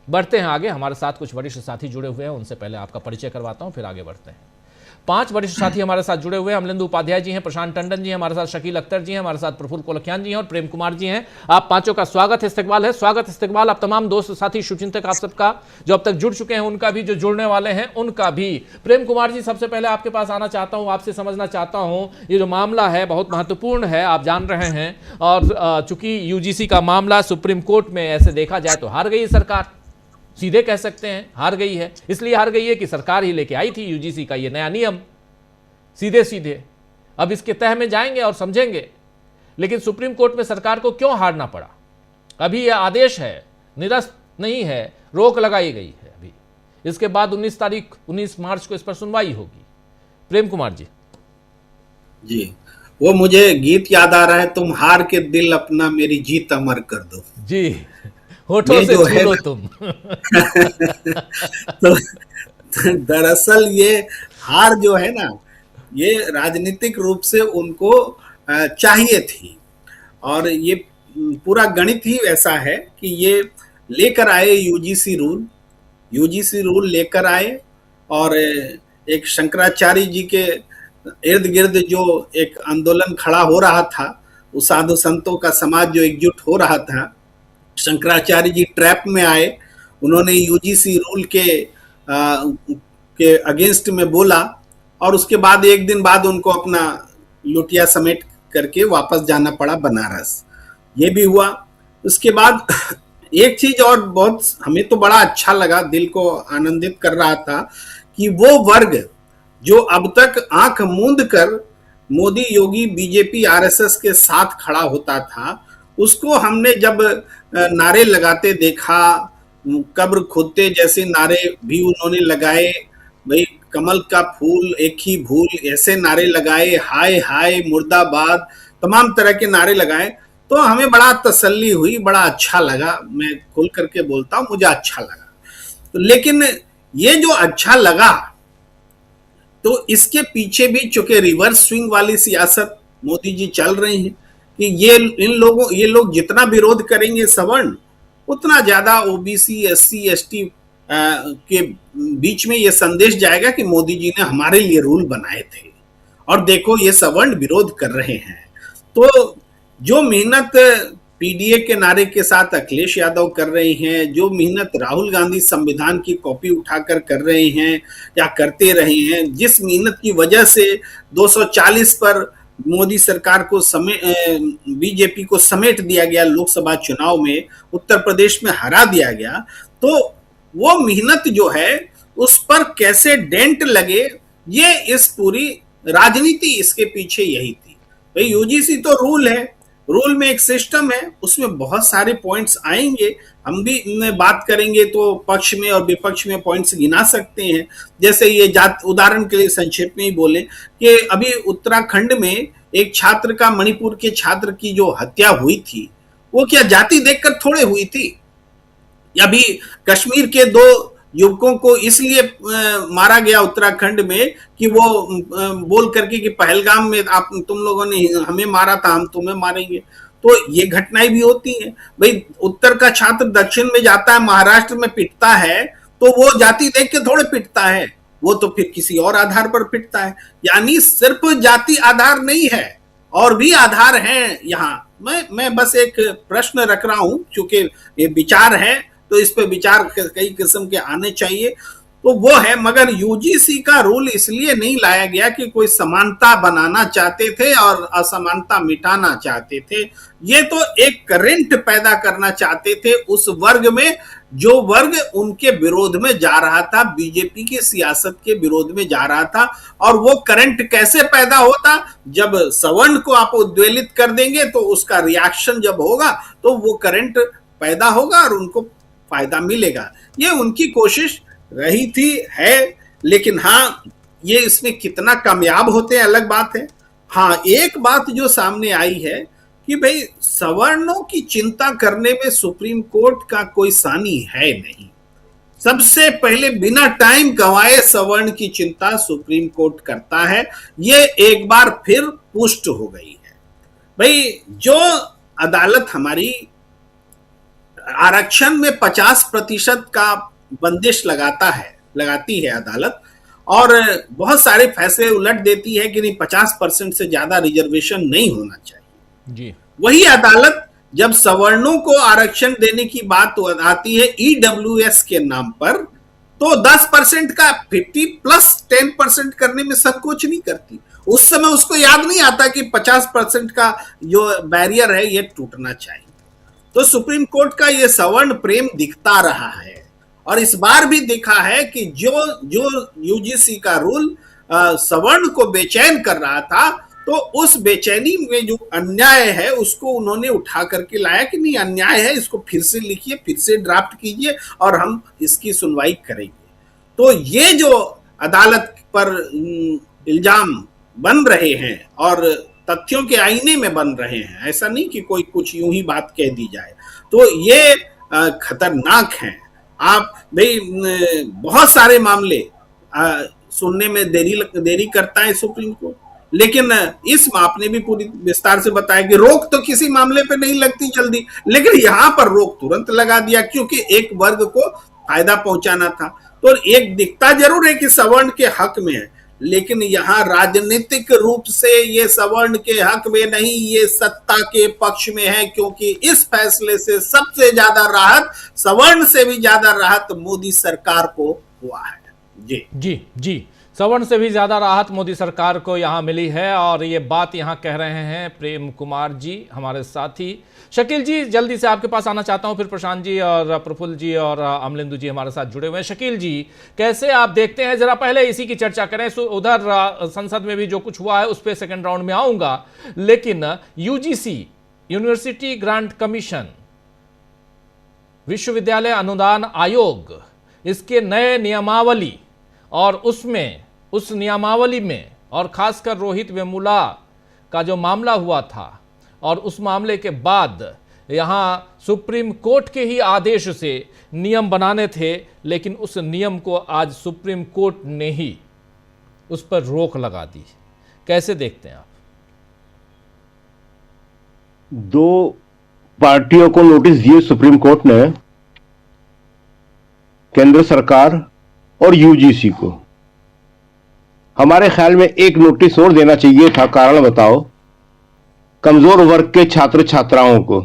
बढ़ते हैं आगे। हमारे साथ कुछ वरिष्ठ साथी जुड़े हुए हैं, उनसे पहले आपका परिचय करवाता हूं, फिर आगे बढ़ते हैं। 5 वरिष्ठ साथी हमारे साथ जुड़े हुए हैं। अमलेंदु उपाध्याय जी हैं, प्रशांत टंडन जी हैं हमारे साथ, शकील अख्तर जी हैं हमारे साथ, प्रफुल्ल कोलखियान जी हैं और प्रेम कुमार जी हैं। आप पांचों का स्वागत इस्तकबाल है। स्वागत इस्तकबाल आप तमाम दोस्त साथी शुभचिंतक आप सबका, जो अब तक जुड़ चुके हैं उनका भी, जो जुड़ने वाले हैं उनका भी। प्रेम कुमार जी, सबसे पहले आपके पास आना चाहता हूं, आपसे समझना चाहता हूं, ये जो मामला है बहुत महत्वपूर्ण है, आप जान रहे हैं, और चूंकि यूजीसी का मामला सुप्रीम कोर्ट में ऐसे देखा जाए तो हार गई सरकार, सीधे कह सकते हैं हार गई है। इसलिए हार गई है कि सरकार ही लेके आई थी यूजीसी का ये नया नियम, सीधे सीधे। अब इसके तह में जाएंगे और समझेंगे, लेकिन सुप्रीम कोर्ट में सरकार को क्यों हारना पड़ा? अभी यह आदेश है, निरस्त नहीं है, रोक लगाई गई है अभी। इसके बाद 19 मार्च को इस पर सुनवाई होगी। प्रेम कुमार जी। जी, वो मुझे गीत याद आ रहा है, तुम हार के दिल अपना मेरी जीत अमर कर दो। जी, होठों से छू लो तुम। तो दरअसल ये हार जो है ना, ये राजनीतिक रूप से उनको चाहिए थी, और ये पूरा गणित ही ऐसा है कि ये लेकर आए यूजीसी रूल लेकर आए, और एक शंकराचार्य जी के इर्द गिर्द जो एक आंदोलन खड़ा हो रहा था, उस साधु संतों का समाज जो एकजुट हो रहा था, शंकराचार्य जी ट्रैप में आए। उन्होंने यूजीसी रूल के अगेंस्ट में बोला, और उसके बाद एक दिन बाद उनको अपना लुटिया समेट करके वापस जाना पड़ा बनारस। ये भी हुआ। उसके बाद एक चीज और बहुत हमें तो बड़ा अच्छा लगा, दिल को आनंदित कर रहा था, कि वो वर्ग जो अब तक आंख मूंद कर मोदी योगी बीजेपी आरएसएस के साथ खड़ा होता था, उसको हमने जब नारे लगाते देखा, कब्र खोदते जैसे नारे भी उन्होंने लगाए, भाई कमल का फूल एक ही भूल, ऐसे नारे लगाए, हाय हाय मुर्दाबाद, तमाम तरह के नारे लगाए, तो हमें बड़ा तसल्ली हुई, बड़ा अच्छा लगा। मैं खुल करके बोलता हूं, मुझे अच्छा लगा। तो लेकिन ये जो अच्छा लगा, तो इसके पीछे भी चूंकि रिवर्स स्विंग वाली सियासत मोदी जी चल रही है, कि ये लोग जितना विरोध करेंगे सवर्ण, उतना ज्यादा ओबीसी एससी एसटी के बीच में ये संदेश जाएगा कि मोदी जी ने हमारे लिए रूल बनाए थे, और देखो ये सवर्ण विरोध कर रहे हैं। तो जो मेहनत पीडीए के नारे के साथ अखिलेश यादव कर रहे हैं, जो मेहनत राहुल गांधी संविधान की कॉपी उठाकर कर रहे हैं या करते रहे हैं, जिस मेहनत की वजह से 240 पर मोदी सरकार को बीजेपी को समेट दिया गया, लोकसभा चुनाव में उत्तर प्रदेश में हरा दिया गया, तो वो मेहनत जो है उस पर कैसे डेंट लगे, ये इस पूरी राजनीति इसके पीछे यही थी। भाई यूजीसी तो रूल है, रूल में एक सिस्टम है, उसमें बहुत सारे पॉइंट्स आएंगे, हम भी बात करेंगे तो पक्ष में और विपक्ष में पॉइंट्स गिना सकते हैं। जैसे ये उदाहरण के लिए संक्षेप में ही बोले कि अभी उत्तराखंड में एक छात्र का, मणिपुर के छात्र की जो हत्या हुई थी, वो क्या जाति देखकर थोड़े हुई थी? या भी कश्मीर के 2 युवकों को इसलिए मारा गया उत्तराखंड में कि वो बोल करके कि पहलगाम में तुम लोगों ने हमें मारा था, हम तुम्हें मारेंगे। तो ये घटनाएं भी होती हैं। भाई उत्तर का छात्र दक्षिण में जाता है, महाराष्ट्र में पिटता है, तो वो जाति देख के थोड़े पिटता है, वो तो फिर किसी और आधार पर पिटता है। यानी सिर्फ जाति आधार नहीं है, और भी आधार हैं यहाँ। मैं बस एक प्रश्न रख रहा हूं, क्योंकि ये विचार है तो इस पे विचार कई किस्म के आने चाहिए, तो वो है। मगर यूजीसी का रूल इसलिए नहीं लाया गया कि कोई समानता बनाना चाहते थे और असमानता मिटाना चाहते थे, ये तो एक करंट पैदा करना चाहते थे उस वर्ग में, जो वर्ग उनके विरोध में जा रहा था, बीजेपी की सियासत के विरोध में जा रहा था। और वो करंट कैसे पैदा होता? जब सवर्ण को आप उद्वेलित कर देंगे तो उसका रिएक्शन जब होगा तो वो करंट पैदा होगा और उनको फायदा मिलेगा। ये उनकी कोशिश रही थी, है। लेकिन हाँ, ये इसमें कितना कामयाब होते हैं अलग बात है। हाँ, एक बात जो सामने आई है कि भाई सवर्णों की चिंता करने में सुप्रीम कोर्ट का कोई सानी है नहीं। सबसे पहले बिना टाइम गंवाए सवर्ण की चिंता सुप्रीम कोर्ट करता है, ये एक बार फिर पुष्ट हो गई है। भाई जो अदालत हमारी आरक्षण में 50% का बंदिश लगाती है अदालत, और बहुत सारे फैसले उलट देती है कि नहीं 50% से ज्यादा रिजर्वेशन नहीं होना चाहिए जी। वही अदालत जब सवर्णों को आरक्षण देने की बात आती है ईडब्ल्यूएस के नाम पर, तो 10% का 50 प्लस 10% करने में संकोच नहीं करती। उस समय उसको याद नहीं आता कि 50% का जो बैरियर है ये टूटना चाहिए। तो सुप्रीम कोर्ट का ये सवर्ण प्रेम दिखता रहा है, और इस बार भी दिखा है कि जो यूजीसी का रूल सवर्ण को बेचैन कर रहा था, तो उस बेचैनी में जो अन्याय है उसको उन्होंने उठा करके लाया कि नहीं अन्याय है, इसको फिर से लिखिए, फिर से ड्राफ्ट कीजिए और हम इसकी सुनवाई करेंगे। तो ये जो अदालत पर इल्जाम बन रहे हैं और तथ्यों के आईने में बन रहे हैं, ऐसा नहीं कि कोई कुछ यूं ही बात कह दी जाए, तो ये खतरनाक है। आप भाई बहुत सारे मामले सुनने में देरी करता है सुप्रीम कोर्ट, लेकिन इस आपने भी पूरी विस्तार से बताया कि रोक तो किसी मामले पे नहीं लगती जल्दी, लेकिन यहां पर रोक तुरंत लगा दिया क्योंकि एक वर्ग को फायदा पहुंचाना था। तो एक दिखता जरूर है कि सवर्ण के हक में है, लेकिन यहां राजनीतिक रूप से ये सवर्ण के हक में नहीं, ये सत्ता के पक्ष में है, क्योंकि इस फैसले से सबसे ज्यादा राहत, सवर्ण से भी ज्यादा राहत मोदी सरकार को हुआ है। जी जी जी, सवर्ण से भी ज्यादा राहत मोदी सरकार को यहां मिली है, और ये बात यहां कह रहे हैं प्रेम कुमार जी हमारे साथी। शकील जी, जल्दी से आपके पास आना चाहता हूं, फिर प्रशांत जी और प्रफुल्ल जी और अमलेंदु जी हमारे साथ जुड़े हुए हैं। शकील जी, कैसे आप देखते हैं, जरा पहले इसी की चर्चा करें। उधर संसद में भी जो कुछ हुआ है उस पर सेकेंड राउंड में आऊंगा, लेकिन यूजीसी, यूनिवर्सिटी ग्रांट कमीशन, विश्वविद्यालय अनुदान आयोग, इसके नए नियमावली, और उसमें उस नियमावली में और खासकर रोहित वेमुला का जो मामला हुआ था, और उस मामले के बाद यहां सुप्रीम कोर्ट के ही आदेश से नियम बनाने थे, लेकिन उस नियम को आज सुप्रीम कोर्ट ने ही उस पर रोक लगा दी। कैसे देखते हैं आप? दो पार्टियों को नोटिस दिए सुप्रीम कोर्ट ने, केंद्र सरकार और यूजीसी को। हमारे ख्याल में एक नोटिस और देना चाहिए था। कारण बताओ, कमजोर वर्ग के छात्र छात्राओं को,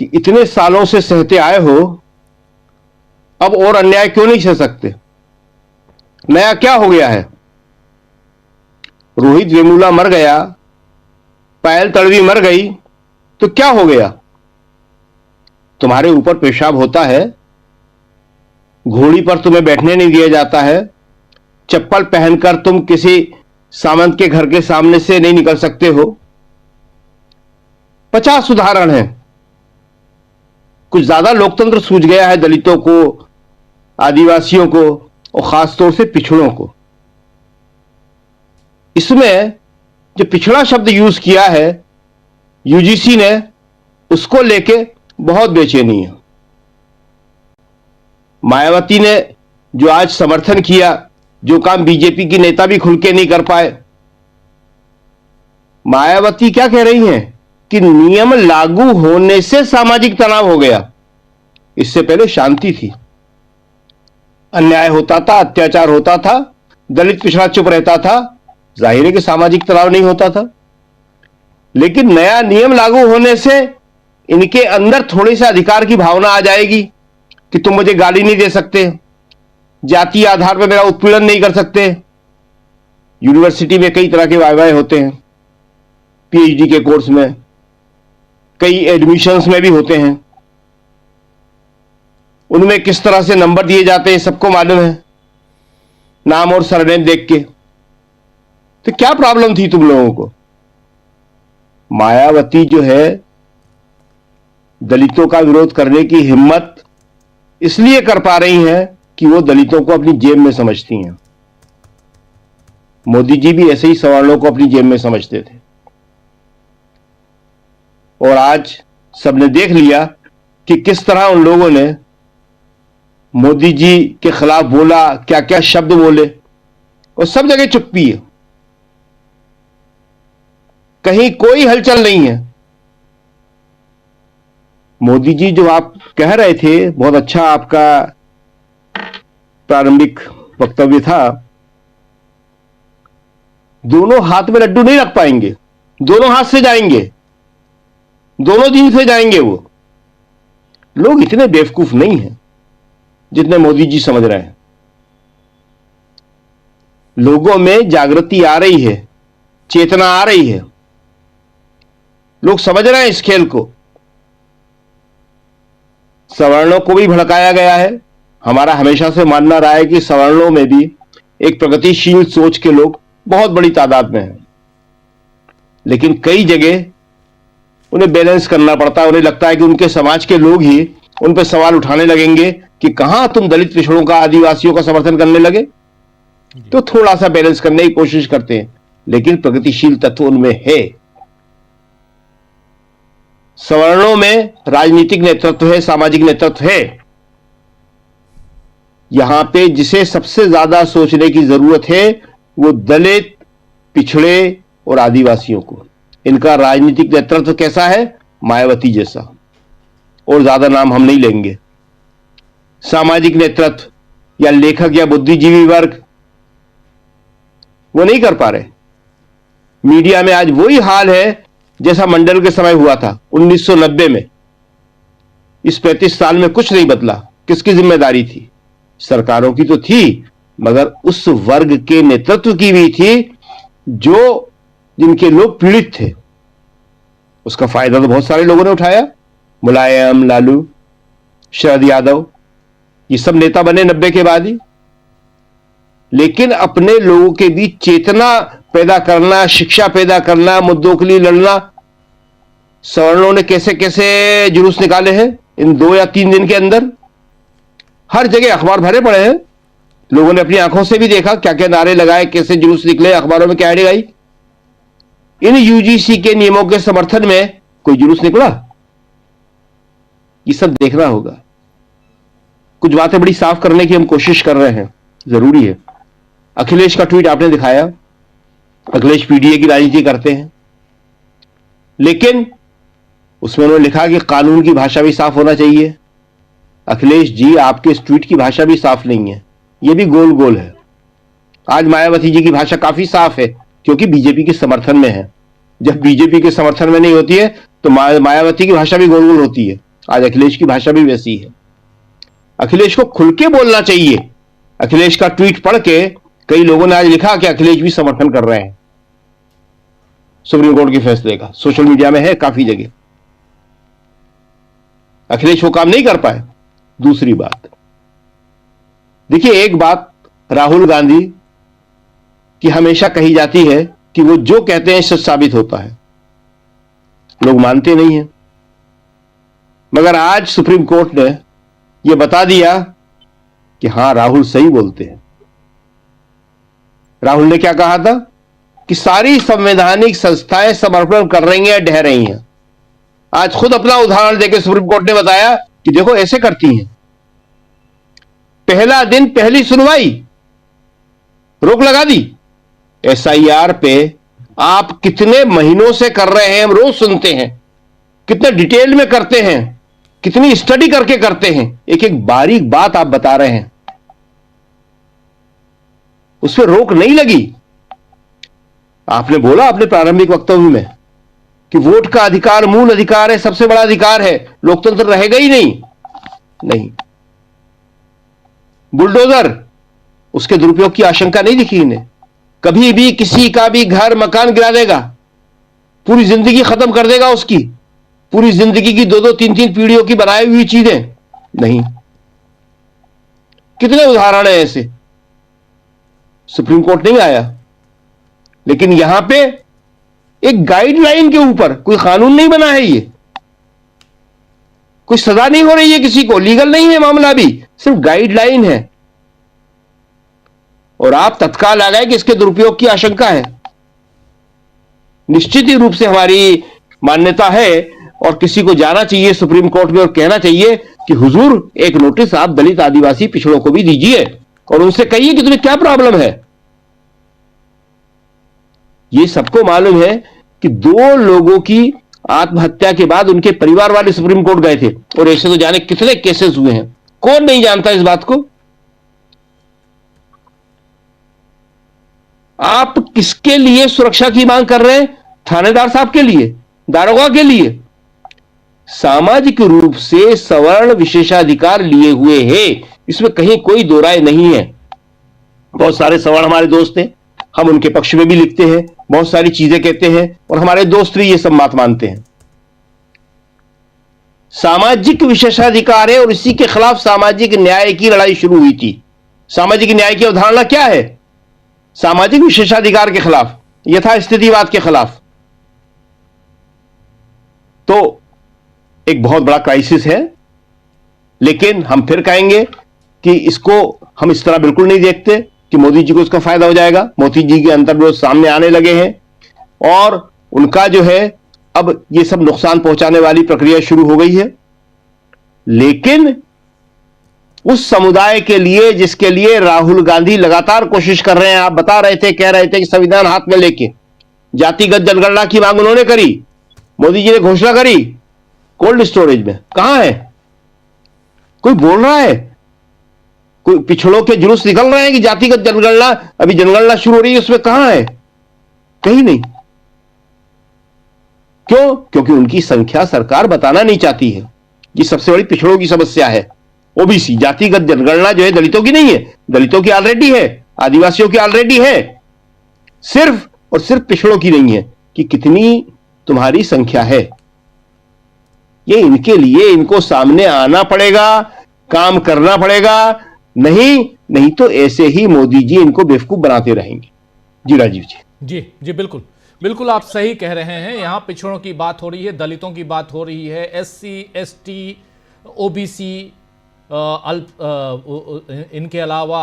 कि इतने सालों से सहते आए हो, अब और अन्याय क्यों नहीं सह सकते? नया क्या हो गया है? रोहित वेमुला मर गया, पायल तड़वी मर गई, तो क्या हो गया? तुम्हारे ऊपर पेशाब होता है, घोड़ी पर तुम्हें बैठने नहीं दिया जाता है, चप्पल पहनकर तुम किसी सामंत के घर के सामने से नहीं निकल सकते हो। 50 उदाहरण हैं। कुछ ज्यादा लोकतंत्र सूझ गया है दलितों को, आदिवासियों को, और खासतौर से पिछड़ों को। इसमें जो पिछड़ा शब्द यूज किया है यूजीसी ने, उसको लेके बहुत बेचैनी है। मायावती ने जो आज समर्थन किया, जो काम बीजेपी की नेता भी खुल के नहीं कर पाए। मायावती क्या कह रही हैं कि नियम लागू होने से सामाजिक तनाव हो गया, इससे पहले शांति थी, अन्याय होता था, अत्याचार होता था, दलित पिछड़ा चुप रहता था, जाहिर है कि सामाजिक तनाव नहीं होता था। लेकिन नया नियम लागू होने से इनके अंदर थोड़ी सी अधिकार की भावना आ जाएगी कि तुम मुझे गाली नहीं दे सकते, जातीय आधार पर मेरा उत्पीड़न नहीं कर सकते। यूनिवर्सिटी में कई तरह के वाइवाई होते हैं, पीएचडी के कोर्स में, कई एडमिशंस में भी होते हैं, उनमें किस तरह से नंबर दिए जाते हैं सबको मालूम है, नाम और सरनेम देख के। तो क्या प्रॉब्लम थी तुम लोगों को? मायावती जो है दलितों का विरोध करने की हिम्मत इसलिए कर पा रही हैं कि वो दलितों को अपनी जेब में समझती हैं। मोदी जी भी ऐसे ही सवर्णों को अपनी जेब में समझते थे, और आज सबने देख लिया कि किस तरह उन लोगों ने मोदी जी के खिलाफ बोला, क्या क्या शब्द बोले, और सब जगह चुप्पी है, कहीं कोई हलचल नहीं है। मोदी जी, जो आप कह रहे थे, बहुत अच्छा आपका प्रारंभिक वक्तव्य था। दोनों हाथ में लड्डू नहीं रख पाएंगे, दोनों हाथ से जाएंगे, दोनों दिन से जाएंगे। वो लोग इतने बेवकूफ नहीं हैं जितने मोदी जी समझ रहे हैं। लोगों में जागृति आ रही है, चेतना आ रही है, लोग समझ रहे हैं इस खेल को। सवर्णों को भी भड़काया गया है। हमारा हमेशा से मानना रहा है कि सवर्णों में भी एक प्रगतिशील सोच के लोग बहुत बड़ी तादाद में हैं, लेकिन कई जगह उन्हें बैलेंस करना पड़ता है। उन्हें लगता है कि उनके समाज के लोग ही उन पर सवाल उठाने लगेंगे कि कहां तुम दलित पिछड़ों का, आदिवासियों का समर्थन करने लगे। तो थोड़ा सा बैलेंस करने की कोशिश करते हैं, लेकिन प्रगतिशील तत्व उनमें है। सवर्णों में राजनीतिक नेतृत्व है, सामाजिक नेतृत्व है। यहां पे जिसे सबसे ज्यादा सोचने की जरूरत है वो दलित, पिछड़े और आदिवासियों को। इनका राजनीतिक नेतृत्व कैसा है? मायावती जैसा। और ज्यादा नाम हम नहीं लेंगे। सामाजिक नेतृत्व या लेखक या बुद्धिजीवी वर्ग वो नहीं कर पा रहे। मीडिया में आज वही हाल है जैसा मंडल के समय हुआ था 1990 में। इस 35 साल में कुछ नहीं बदला। किसकी जिम्मेदारी थी? सरकारों की तो थी, मगर उस वर्ग के नेतृत्व की भी थी जो जिनके लोग पीड़ित थे। उसका फायदा तो बहुत सारे लोगों ने उठाया। मुलायम, लालू, शरद यादव, ये सब नेता बने 90 के बाद ही। लेकिन अपने लोगों के बीच चेतना पैदा करना, शिक्षा पैदा करना, मुद्दों के लिए लड़ना, सवर्णों ने कैसे कैसे जुलूस निकाले हैं इन 2 या 3 दिन के अंदर। हर जगह अखबार भरे पड़े हैं। लोगों ने अपनी आंखों से भी देखा क्या क्या नारे लगाए, कैसे जुलूस निकले, अखबारों में क्या एड आई। इन यूजीसी के नियमों के समर्थन में कोई जुलूस निकला? ये सब देखना होगा। कुछ बातें बड़ी साफ करने की हम कोशिश कर रहे हैं, जरूरी है। अखिलेश का ट्वीट आपने दिखाया। अखिलेश पीडीए की राजनीति करते हैं, लेकिन उसमें उन्होंने लिखा कि कानून की भाषा भी साफ होना चाहिए। अखिलेश जी, आपके इस ट्वीट की भाषा भी साफ नहीं है, यह भी गोल गोल है। आज मायावती जी की भाषा काफी साफ है क्योंकि बीजेपी के समर्थन में है। जब बीजेपी के समर्थन में नहीं होती है तो मायावती की भाषा भी गोल गोल होती है। आज अखिलेश की भाषा भी वैसी है। अखिलेश को खुल के बोलना चाहिए। अखिलेश का ट्वीट पढ़ के कई लोगों ने आज लिखा कि अखिलेश भी समर्थन कर रहे हैं सुप्रीम कोर्ट के फैसले का। सोशल मीडिया में है काफी जगह। अखिलेश वो काम नहीं कर पाए। दूसरी बात देखिए, एक बात राहुल गांधी की हमेशा कही जाती है कि वो जो कहते हैं सच साबित होता है। लोग मानते नहीं हैं, मगर आज सुप्रीम कोर्ट ने यह बता दिया कि हां, राहुल सही बोलते हैं। राहुल ने क्या कहा था कि सारी संवैधानिक संस्थाएं समर्पण कर रही हैं, ढह रही हैं। आज खुद अपना उदाहरण देकर सुप्रीम कोर्ट ने बताया कि देखो ऐसे करती हैं। पहला दिन, पहली सुनवाई, रोक लगा दी। एसआईआर पे आप कितने महीनों से कर रहे हैं, हम रोज सुनते हैं। कितने डिटेल में करते हैं, कितनी स्टडी करके करते हैं, एक एक बारीक बात आप बता रहे हैं, उस पर रोक नहीं लगी। आपने बोला अपने प्रारंभिक वक्तव्य में कि वोट का अधिकार मूल अधिकार है, सबसे बड़ा अधिकार है, लोकतंत्र रहेगा ही नहीं। बुलडोजर, उसके दुरुपयोग की आशंका नहीं दिखी इन्हें। कभी भी किसी का भी घर मकान गिरा देगा, पूरी जिंदगी खत्म कर देगा उसकी, पूरी जिंदगी की 2-2, 3-3 पीढ़ियों की बनाई हुई चीजें नहीं। कितने उदाहरण है ऐसे। सुप्रीम कोर्ट नहीं आया, लेकिन यहां पे एक गाइडलाइन के ऊपर कोई कानून नहीं बना है। ये कोई सजा नहीं हो रही है किसी को, लीगल नहीं है मामला भी, सिर्फ गाइडलाइन है। और आप तत्काल आ गए कि इसके दुरुपयोग की आशंका है। निश्चित ही रूप से हमारी मान्यता है और किसी को जाना चाहिए सुप्रीम कोर्ट में और कहना चाहिए कि हुजूर, एक नोटिस आप दलित, आदिवासी, पिछड़ों को भी दीजिए और उनसे कहिए कि तुम्हें क्या प्रॉब्लम है। ये सबको मालूम है कि 2 लोगों की आत्महत्या के बाद उनके परिवार वाले सुप्रीम कोर्ट गए थे, और ऐसे तो जाने कितने केसेस हुए हैं, कौन नहीं जानता इस बात को। आप किसके लिए सुरक्षा की मांग कर रहे हैं? थानेदार साहब के लिए, दारोगा के लिए। सामाजिक रूप से सवर्ण विशेषाधिकार लिए हुए हैं, इसमें कहीं कोई दो राय नहीं है। बहुत सारे सवर्ण हमारे दोस्त हैं, हम उनके पक्ष में भी लिखते हैं, बहुत सारी चीजें कहते हैं, और हमारे दोस्त भी ये सब बात मानते हैं। सामाजिक विशेषाधिकार है और इसी के खिलाफ सामाजिक न्याय की लड़ाई शुरू हुई थी। सामाजिक न्याय की अवधारणा क्या है? सामाजिक विशेषाधिकार के खिलाफ, यथास्थितिवाद के खिलाफ। तो एक बहुत बड़ा क्राइसिस है, लेकिन हम फिर कहेंगे कि इसको हम इस तरह बिल्कुल नहीं देखते कि मोदी जी को इसका फायदा हो जाएगा। मोदी जी के अंतर्विरोध सामने आने लगे हैं और उनका जो है अब ये सब नुकसान पहुंचाने वाली प्रक्रिया शुरू हो गई है। लेकिन उस समुदाय के लिए जिसके लिए राहुल गांधी लगातार कोशिश कर रहे हैं, आप बता रहे थे, कह रहे थे कि संविधान हाथ में लेके जातिगत जनगणना की मांग उन्होंने करी, मोदी जी ने घोषणा करी, कोल्ड स्टोरेज में कहां है? कोई बोल रहा है? कोई पिछड़ों के जुलूस निकल रहे हैं कि जातिगत जनगणना, अभी जनगणना शुरू हो रही है, उसमें कहां है? कहीं नहीं। क्यों? क्योंकि उनकी संख्या सरकार बताना नहीं चाहती है। ये सबसे बड़ी पिछड़ों की समस्या है। ओबीसी जातिगत जनगणना जो है दलितों की नहीं है, दलितों की ऑलरेडी है, आदिवासियों की ऑलरेडी है, सिर्फ और सिर्फ पिछड़ों की नहीं है कि कितनी तुम्हारी संख्या है। ये इनके लिए इनको सामने आना पड़ेगा, काम करना पड़ेगा, नहीं तो ऐसे ही मोदी जी इनको बेवकूफ बनाते रहेंगे। जी राजीव जी। जी बिल्कुल बिल्कुल, आप सही कह रहे हैं। यहाँ पिछड़ों की बात हो रही है, दलितों की बात हो रही है, SC ST OBC इनके अलावा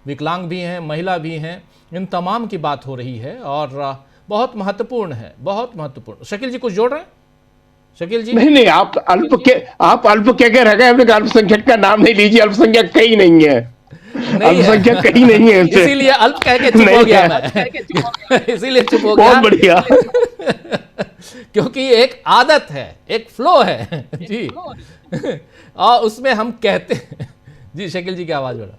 विकलांग भी हैं, महिला भी हैं, इन तमाम की बात हो रही है और बहुत महत्वपूर्ण है, बहुत महत्वपूर्ण। शकील जी कुछ जोड़ रहे हैं? शकील जी नहीं, आप अल्प क्या रह गए? आपने अल्पसंख्यक का नाम नहीं लीजिए, अल्पसंख्यक कहीं नहीं है, अल्पसंख्यक कहीं नहीं है, इसीलिए अल्प कह के चुप हो गया मैं। इसीलिए चुप हो गया। बहुत बढ़िया। क्योंकि एक आदत है, एक फ्लो है जी, और उसमें हम कहते हैं। जी शकील जी की आवाज बढ़ा।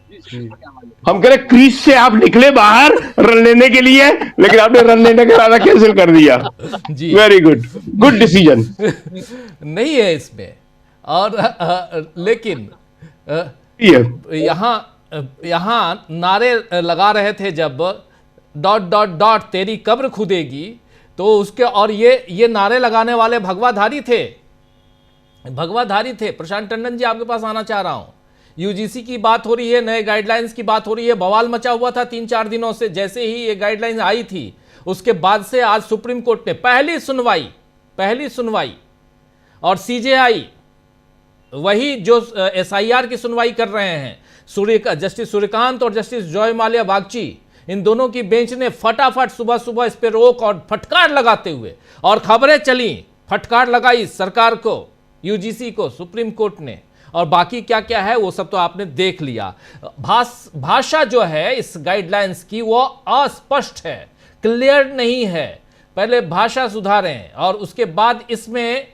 हम कह रहे क्रीज से आप निकले बाहर रन लेने के लिए, लेकिन आपने रन लेने का इरादा कैंसिल कर दिया। जी वेरी गुड डिसीजन। नहीं है इसमें, और लेकिन यहाँ नारे लगा रहे थे जब डॉट तेरी कब्र खुदेगी, तो उसके, और ये नारे लगाने वाले भगवाधारी थे। प्रशांत टंडन जी आपके पास आना चाह रहा हूं। यूजीसी की बात हो रही है, नए गाइडलाइंस की बात हो रही है, बवाल मचा हुआ था 3-4 दिनों से। जैसे ही ये गाइडलाइंस आई थी उसके बाद से आज सुप्रीम कोर्ट ने पहली सुनवाई और CJI वही जो SIR की सुनवाई कर रहे हैं, जस्टिस सूर्यकांत और जस्टिस जॉय माल्या बागची, इन दोनों की बेंच ने फटाफट सुबह इस पे रोक और फटकार लगाते हुए, और खबरें चली, फटकार लगाई सरकार को, यूजीसी को, सुप्रीम कोर्ट ने, और बाकी क्या क्या है वो सब तो आपने देख लिया। भाषा जो है इस गाइडलाइंस की वो अस्पष्ट है, क्लियर नहीं है। पहले भाषा सुधारें और उसके बाद इसमें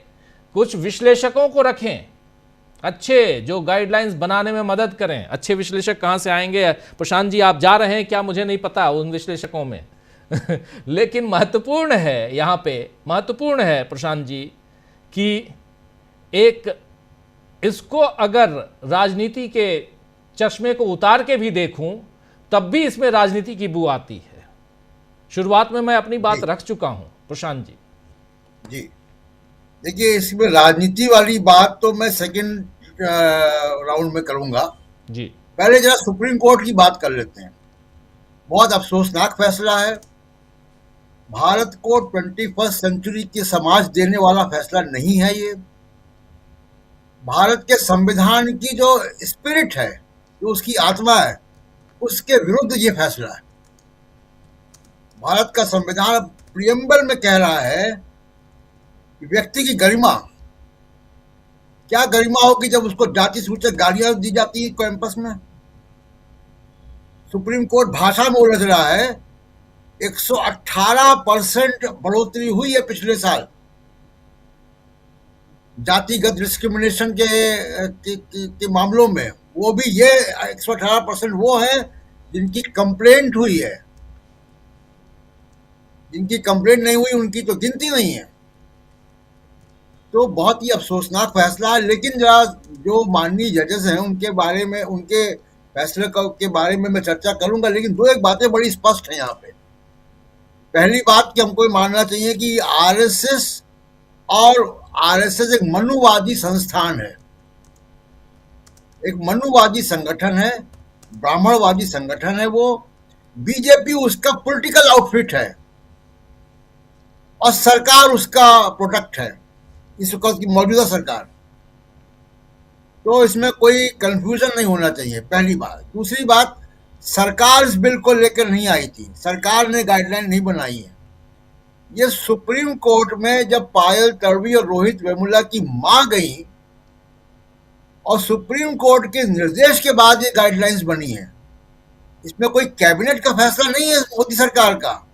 कुछ विश्लेषकों को रखें, अच्छे जो गाइडलाइंस बनाने में मदद करें। अच्छे विश्लेषक कहां से आएंगे? प्रशांत जी आप जा रहे हैं क्या? मुझे नहीं पता उन विश्लेषकों में लेकिन महत्वपूर्ण है, यहां पे महत्वपूर्ण है प्रशांत जी कि एक इसको अगर राजनीति के चश्मे को उतार के भी देखूं तब भी इसमें राजनीति की बू आती है। शुरुआत में मैं अपनी बात रख चुका हूं प्रशांत जी। देखिए, इसमें राजनीति वाली बात तो मैं सेकंड राउंड में करूंगा जी। पहले जरा सुप्रीम कोर्ट की बात कर लेते हैं। बहुत अफसोसनाक फैसला है, भारत को 21वीं सेंचुरी की समाज देने वाला फैसला नहीं है ये। भारत के संविधान की जो स्पिरिट है, जो उसकी आत्मा है, उसके विरुद्ध ये फैसला है। भारत का संविधान प्रियम्बल में कह रहा है कि व्यक्ति की गरिमा, क्या गरिमा होगी जब उसको जाति सूचक गालियां दी जाती है कैंपस में। सुप्रीम कोर्ट भाषा में उलझ रहा है। 118% बढ़ोतरी हुई है पिछले साल जातिगत डिस्क्रिमिनेशन के मामलों में, वो भी ये 118% वो है जिनकी कंप्लेंट हुई है। जिनकी कंप्लेंट नहीं हुई उनकी तो गिनती नहीं है। तो बहुत ही अफसोसनाक फैसला है। लेकिन जरा जो माननीय जजेस हैं उनके बारे में, उनके फैसले के बारे में मैं चर्चा करूंगा, लेकिन दो एक बातें बड़ी स्पष्ट हैं यहाँ पे। पहली बात कि हमको मानना चाहिए कि आरएसएस एक मनुवादी संस्थान है, एक मनुवादी संगठन है, ब्राह्मणवादी संगठन है वो। बीजेपी उसका पॉलिटिकल आउटफिट है और सरकार उसका प्रोडक्ट है, इस वक्त की मौजूदा सरकार। तो इसमें कोई कंफ्यूजन नहीं होना चाहिए, पहली बात। दूसरी बात, सरकार इस बिल को लेकर नहीं आई थी, सरकार ने गाइडलाइन नहीं बनाई है। ये सुप्रीम कोर्ट में जब पायल तड़वी और रोहित वेमुला की मां गई और सुप्रीम कोर्ट के निर्देश के बाद ये गाइडलाइंस बनी है। इसमें कोई कैबिनेट का फैसला नहीं है मोदी सरकार का,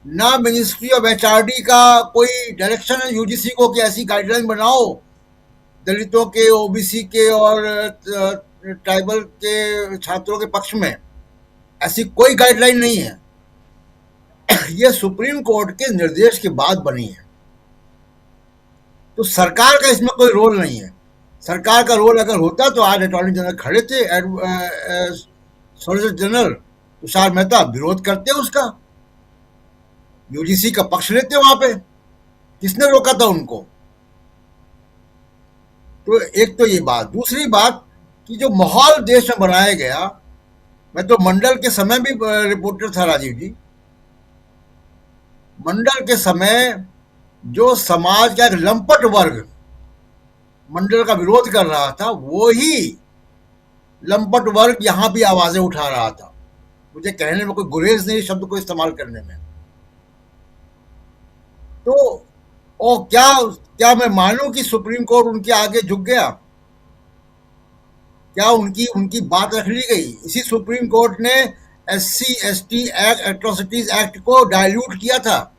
ना मिनिस्ट्री ऑफ एचआरडी का कोई डायरेक्शन है यूजीसी को कि ऐसी गाइडलाइन बनाओ दलितों के, ओबीसी के और ट्राइबल के छात्रों के पक्ष में। ऐसी कोई गाइडलाइन नहीं है। यह सुप्रीम कोर्ट के निर्देश के बाद बनी है। तो सरकार का इसमें कोई रोल नहीं है। सरकार का रोल अगर होता तो आज अटॉर्नी जनरल खड़े थे, सॉलिसिटर जनरल तुषार मेहता विरोध करते उसका, यूजीसी का पक्ष लेते वहां पे। किसने रोका था उनको? तो एक तो ये बात। दूसरी बात कि जो माहौल देश में बनाया गया, मैं तो मंडल के समय भी रिपोर्टर था राजीव जी। मंडल के समय जो समाज का एक लंपट वर्ग मंडल का विरोध कर रहा था, वो ही लंपट वर्ग यहां भी आवाजें उठा रहा था। मुझे कहने में कोई गुरेज नहीं शब्द को इस्तेमाल करने में। तो ओ क्या मैं मानूं कि सुप्रीम कोर्ट उनके आगे झुक गया? क्या उनकी बात रख ली गई? इसी सुप्रीम कोर्ट ने SC/ST एक्ट, एट्रोसिटीज एक्ट को डाइल्यूट किया था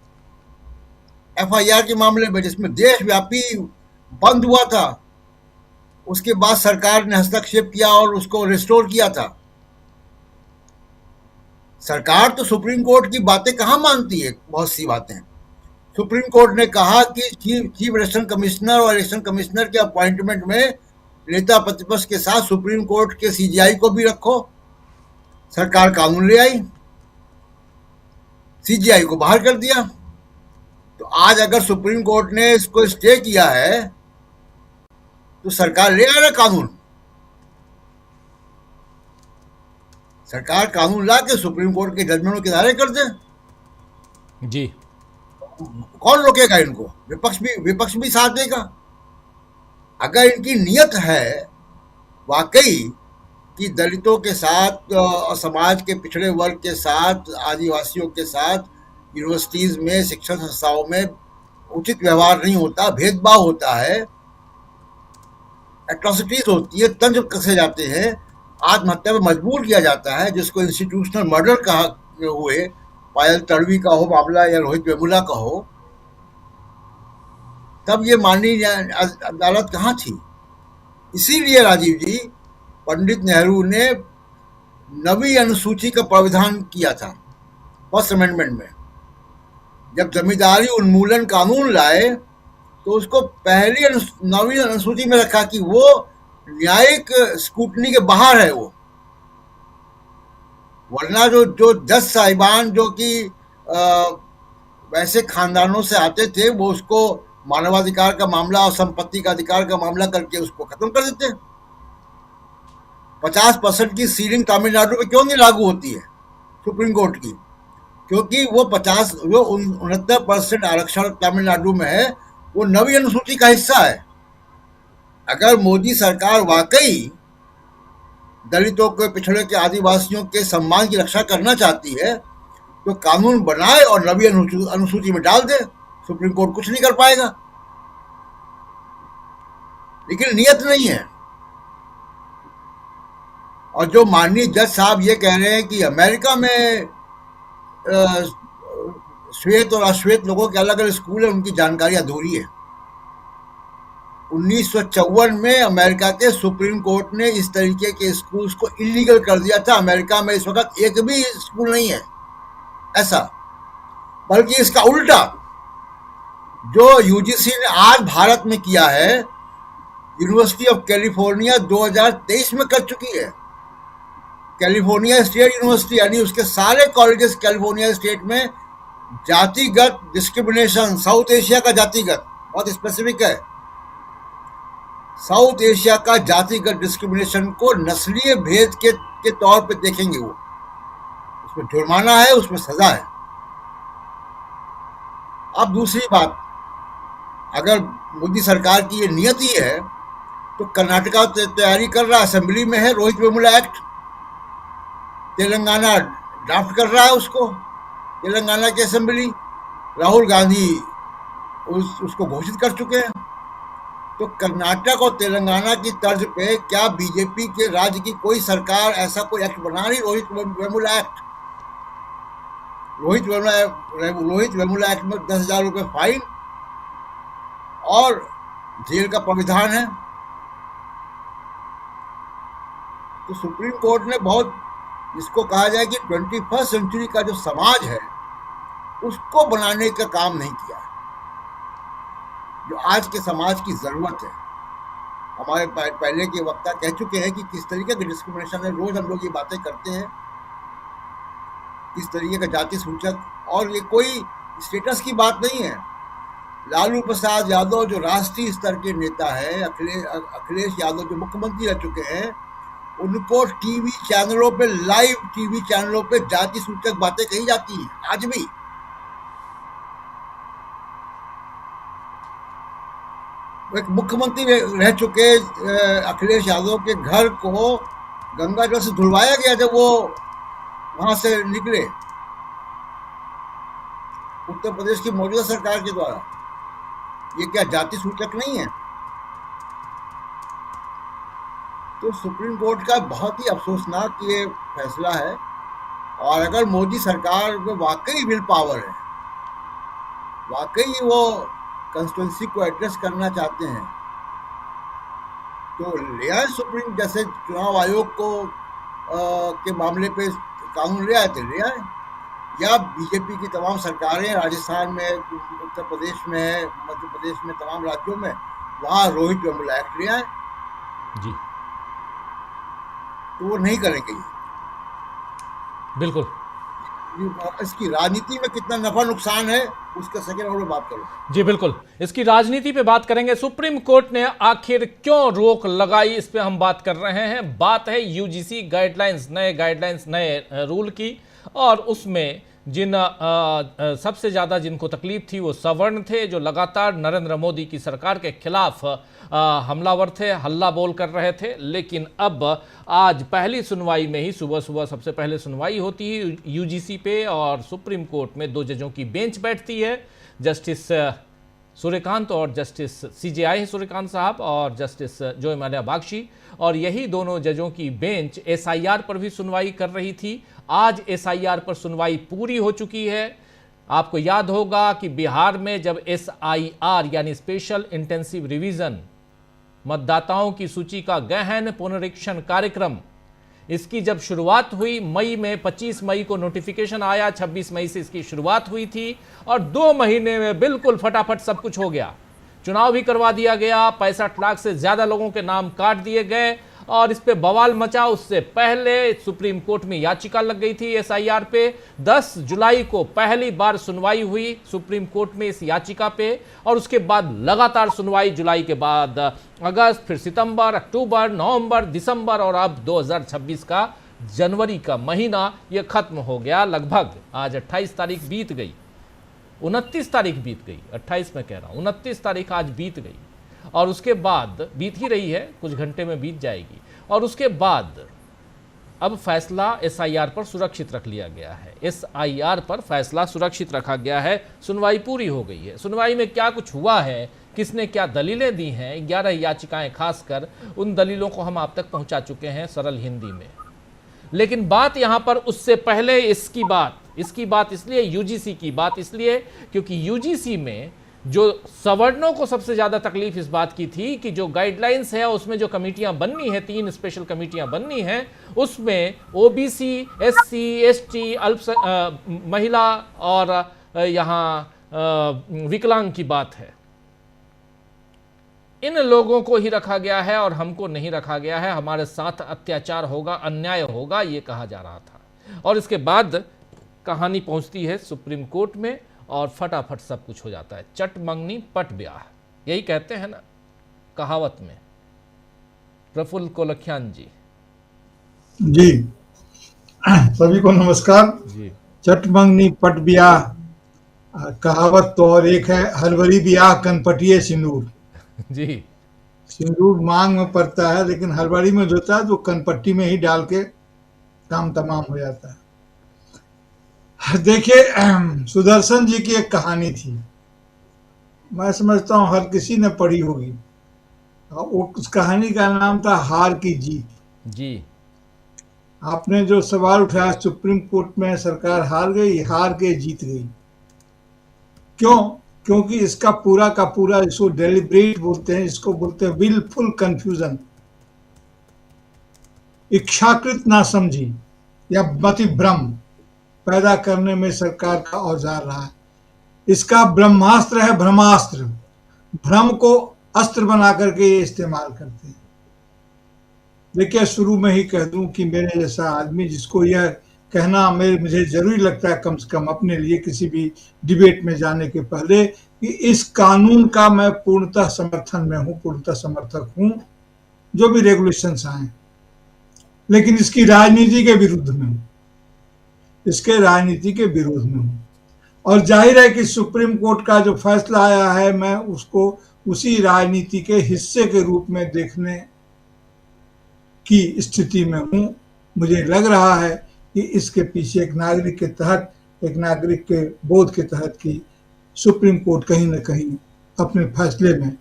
FIR के मामले में, जिसमें देशव्यापी बंद हुआ था। उसके बाद सरकार ने हस्तक्षेप किया और उसको रिस्टोर किया था। सरकार तो सुप्रीम कोर्ट की बातें कहां मानती है? बहुत सी बातें। सुप्रीम कोर्ट ने कहा कि चीफ इलेक्शन कमिश्नर और इलेक्शन कमिश्नर के अपॉइंटमेंट में नेता प्रतिपक्ष के साथ सुप्रीम कोर्ट के CJI को भी रखो। सरकार कानून ले आई, CJI को बाहर कर दिया। तो आज अगर सुप्रीम कोर्ट ने इसको स्टे किया है तो सरकार ले आ रहा कानून। सरकार कानून ला के सुप्रीम कोर्ट के जजमेंट को किनारे कर दे। जी, कौन रोकेगा इनको? विपक्ष भी साथ देगा। अगर इनकी नियत है वाकई कि दलितों के साथ और समाज के पिछड़े वर्ग के साथ, आदिवासियों के साथ यूनिवर्सिटीज में, शिक्षण संस्थाओं में उचित व्यवहार नहीं होता, भेदभाव होता है, एट्रोसिटीज होती है, तंज कसे जाते हैं, आत्महत्या में मजबूर किया जाता है, जिसको इंस्टीट्यूशनल मर्डर कहा हुए, पायल तड़वी का हो मामला या रोहित वेमुला का हो, तब ये माननीय अदालत कहाँ थी? इसीलिए राजीव जी, पंडित नेहरू ने 9वीं अनुसूची का प्रावधान किया था फर्स्ट अमेंडमेंट में। जब जमींदारी उन्मूलन कानून लाए तो उसको पहली 9वीं अनुसूची में रखा कि वो न्यायिक स्क्रूटनी के बाहर है वो। वरना जो जज साहिबान जो कि वैसे खानदानों से आते थे, वो उसको मानवाधिकार का मामला और संपत्ति का अधिकार का मामला करके उसको खत्म कर देते। 50% की सीलिंग तमिलनाडु में क्यों नहीं लागू होती है सुप्रीम कोर्ट की? क्योंकि वो 69% आरक्षण तमिलनाडु में है, वो 9वीं अनुसूची का हिस्सा है। अगर मोदी सरकार वाकई दलितों के, पिछड़े के, आदिवासियों के सम्मान की रक्षा करना चाहती है तो कानून बनाए और 9वीं अनुसूची में डाल दे। सुप्रीम कोर्ट कुछ नहीं कर पाएगा। लेकिन नियत नहीं है। और जो माननीय जज साहब ये कह रहे हैं कि अमेरिका में श्वेत और अश्वेत लोगों के अलग अलग स्कूल है, उनकी जानकारी अधूरी है। 1954 में अमेरिका के सुप्रीम कोर्ट ने इस तरीके के स्कूल्स को इलीगल कर दिया था। अमेरिका में इस वक्त एक भी स्कूल नहीं है ऐसा, बल्कि इसका उल्टा जो यूजीसी ने आज भारत में किया है, यूनिवर्सिटी ऑफ कैलिफोर्निया 2023 में कर चुकी है। कैलिफोर्निया स्टेट यूनिवर्सिटी यानी उसके सारे कॉलेजेस कैलिफोर्निया स्टेट में जातिगत डिस्क्रिमिनेशन, साउथ एशिया का जातिगत, बहुत स्पेसिफिक है, साउथ एशिया का जातिगत डिस्क्रिमिनेशन को नस्लीय भेद के तौर पे देखेंगे वो। उसमें जुर्माना है, उसमें सजा है। अब दूसरी बात, अगर मोदी सरकार की ये नियति है तो कर्नाटका तैयारी कर रहा है, असेंबली में है रोहित वेमुला एक्ट, तेलंगाना ड्राफ्ट कर रहा है उसको, तेलंगाना की असेंबली, राहुल गांधी उसको घोषित कर चुके हैं। तो कर्नाटक और तेलंगाना की तर्ज पे क्या बीजेपी के राज्य की कोई सरकार ऐसा कोई एक्ट बना रही? रोहित वेमुला एक्ट, रोहित वेमुला एक्ट में 10,000 रुपये फाइन और जेल का प्राविधान है। तो सुप्रीम कोर्ट ने बहुत, इसको कहा जाए कि 21st सेंचुरी का जो समाज है उसको बनाने का काम नहीं किया, जो आज के समाज की जरूरत है। हमारे पहले के वक्ता कह चुके हैं कि किस तरीके की डिस्क्रिमिनेशन है, रोज हम लोग ये बातें करते हैं, किस तरीके का जाति सूचक, और ये कोई स्टेटस की बात नहीं है। लालू प्रसाद यादव जो राष्ट्रीय स्तर के नेता है, अखिलेश यादव जो मुख्यमंत्री रह चुके हैं, उनको टीवी चैनलों पे, लाइव टीवी चैनलों पे जाति सूचक बातें कही जाती हैं आज भी। एक मुख्यमंत्री रह चुके अखिलेश यादव के घर को गंगा जल से धुलवाया गया जब वो वहां से निकले उत्तर प्रदेश की मौजूदा सरकार के द्वारा। ये क्या जाति सूचक नहीं है? तो सुप्रीम कोर्ट का बहुत ही अफसोसनाक ये फैसला है। और अगर मोदी सरकार में वाकई विल पावर है, वाकई वो कंस्टिट्यूंसी को एड्रेस करना चाहते हैं, तो ले आए सुप्रीम, जैसे चुनाव आयोग को के मामले पे कानून ले आए थे, ले आए। या बीजेपी की तमाम सरकारें राजस्थान में, उत्तर प्रदेश में, मध्य प्रदेश में, तमाम राज्यों में, वहाँ रोहित वेमुला एक्ट ले आए जी। तो वो नहीं करेंगे। बिल्कुल, इसकी राजनीति में कितना नफा नुकसान है उसका सेकेंड और बात करो। जी बिल्कुल, इसकी राजनीति पे बात करेंगे। सुप्रीम कोर्ट ने आखिर क्यों रोक लगाई, इस पे हम बात कर रहे हैं। बात है यूजीसी गाइडलाइंस, नए गाइडलाइंस, नए रूल की, और उसमें जिन सबसे ज़्यादा जिनको तकलीफ थी वो सवर्ण थे, जो लगातार नरेंद्र मोदी की सरकार के खिलाफ हमलावर थे, हल्ला बोल कर रहे थे। लेकिन अब आज पहली सुनवाई में ही सुबह सुबह सबसे पहले सुनवाई होती है यूजीसी पे, और सुप्रीम कोर्ट में 2 जजों की बेंच बैठती है, जस्टिस सूर्यकांत और जस्टिस CJI सूर्यकांत साहब और जस्टिस जोय माल्या बागची। और यही दोनों जजों की बेंच SIR पर भी सुनवाई कर रही थी। आज SIR पर सुनवाई पूरी हो चुकी है। आपको याद होगा कि बिहार में जब SIR यानी स्पेशल इंटेंसिव रिवीजन, मतदाताओं की सूची का गहन पुनरीक्षण कार्यक्रम, इसकी जब शुरुआत हुई मई में, 25 मई को नोटिफिकेशन आया, 26 मई से इसकी शुरुआत हुई थी, और 2 महीने में बिल्कुल फटाफट सब कुछ हो गया। चुनाव भी करवा दिया गया, 65 लाख से ज्यादा लोगों के नाम काट दिए गए, और इस पे बवाल मचा। उससे पहले सुप्रीम कोर्ट में याचिका लग गई थी SIR पे। 10 जुलाई को पहली बार सुनवाई हुई सुप्रीम कोर्ट में इस याचिका पे, और उसके बाद लगातार सुनवाई, जुलाई के बाद अगस्त, फिर सितंबर, अक्टूबर, नवंबर, दिसंबर, और अब 2026 का जनवरी का महीना ये खत्म हो गया लगभग। आज 28 तारीख बीत गई, 29 तारीख बीत गई, 28 में कह रहा हूं, 29 तारीख आज बीत गई, और उसके बाद बीत ही रही है, कुछ घंटे में बीत जाएगी। और उसके बाद अब फैसला SIR पर सुरक्षित रख लिया गया है। SIR पर फैसला सुरक्षित रखा गया है, सुनवाई पूरी हो गई है। सुनवाई में क्या कुछ हुआ है, किसने क्या दलीलें दी हैं, 11 याचिकाएं, खासकर उन दलीलों को हम आप तक पहुंचा चुके हैं सरल हिंदी में। लेकिन बात यहां पर उससे पहले इसकी बात इसलिए, यूजीसी की बात इसलिए क्योंकि यूजीसी में जो सवर्णों को सबसे ज्यादा तकलीफ इस बात की थी कि जो गाइडलाइंस है उसमें जो कमेटियां बननी है, 3 स्पेशल कमेटियां बननी है, उसमें ओबीसी, एससी, एसटी, महिला और यहां विकलांग की बात है। इन लोगों को ही रखा गया है और हमको नहीं रखा गया है। हमारे साथ अत्याचार होगा, अन्याय होगा, यह कहा जा रहा था। और इसके बाद कहानी पहुंचती है सुप्रीम कोर्ट में और फटाफट सब कुछ हो जाता है। चट मंगनी पट ब्याह, यही कहते हैं ना कहावत में। प्रफुल्ल कोलख्यान जी। जी सभी को नमस्कार जी। चट मंगनी पट ब्याह कहावत तो और एक है, हरवरी ब्याह कनपटिए सिंदूर। जी। सिंदूर मांग में पड़ता है, लेकिन हरवरी में जो होता है तो कनपट्टी में ही डाल के काम तमाम हो जाता है। देखिए, सुदर्शन जी की एक कहानी थी, मैं समझता हूँ हर किसी ने पढ़ी होगी। उस कहानी का नाम था हार की जीत। जी। आपने जो सवाल उठाया, सुप्रीम कोर्ट में सरकार हार गई, हार के जीत गई। क्यों? क्योंकि इसका पूरा का पूरा, इसको डेलिब्रेट बोलते हैं, इसको बोलते हैं विलफुल कंफ्यूजन, इच्छाकृत ना समझी या मति भ्रम पैदा करने में सरकार का औजार रहा है। इसका ब्रह्मास्त्र है ब्रह्मास्त्र, भ्रम को अस्त्र बना करके ये इस्तेमाल करते हैं। देखिए, शुरू में ही कह दूं कि मेरे जैसा आदमी जिसको यह कहना मुझे जरूरी लगता है कम से कम अपने लिए किसी भी डिबेट में जाने के पहले, कि इस कानून का मैं पूर्णतः समर्थन में हूं, पूर्णतः समर्थक हूं, जो भी रेगुलेशंस आए, लेकिन इसकी राजनीति के विरुद्ध में हूं, इसके राजनीति के विरोध में हूं। और जाहिर है कि सुप्रीम कोर्ट का जो फैसला आया है, मैं उसको उसी राजनीति के हिस्से के रूप में देखने की स्थिति में हूं। मुझे लग रहा है कि इसके पीछे एक नागरिक के तहत, एक नागरिक के बोध के तहत कि सुप्रीम कोर्ट कहीं न कहीं अपने फैसले में,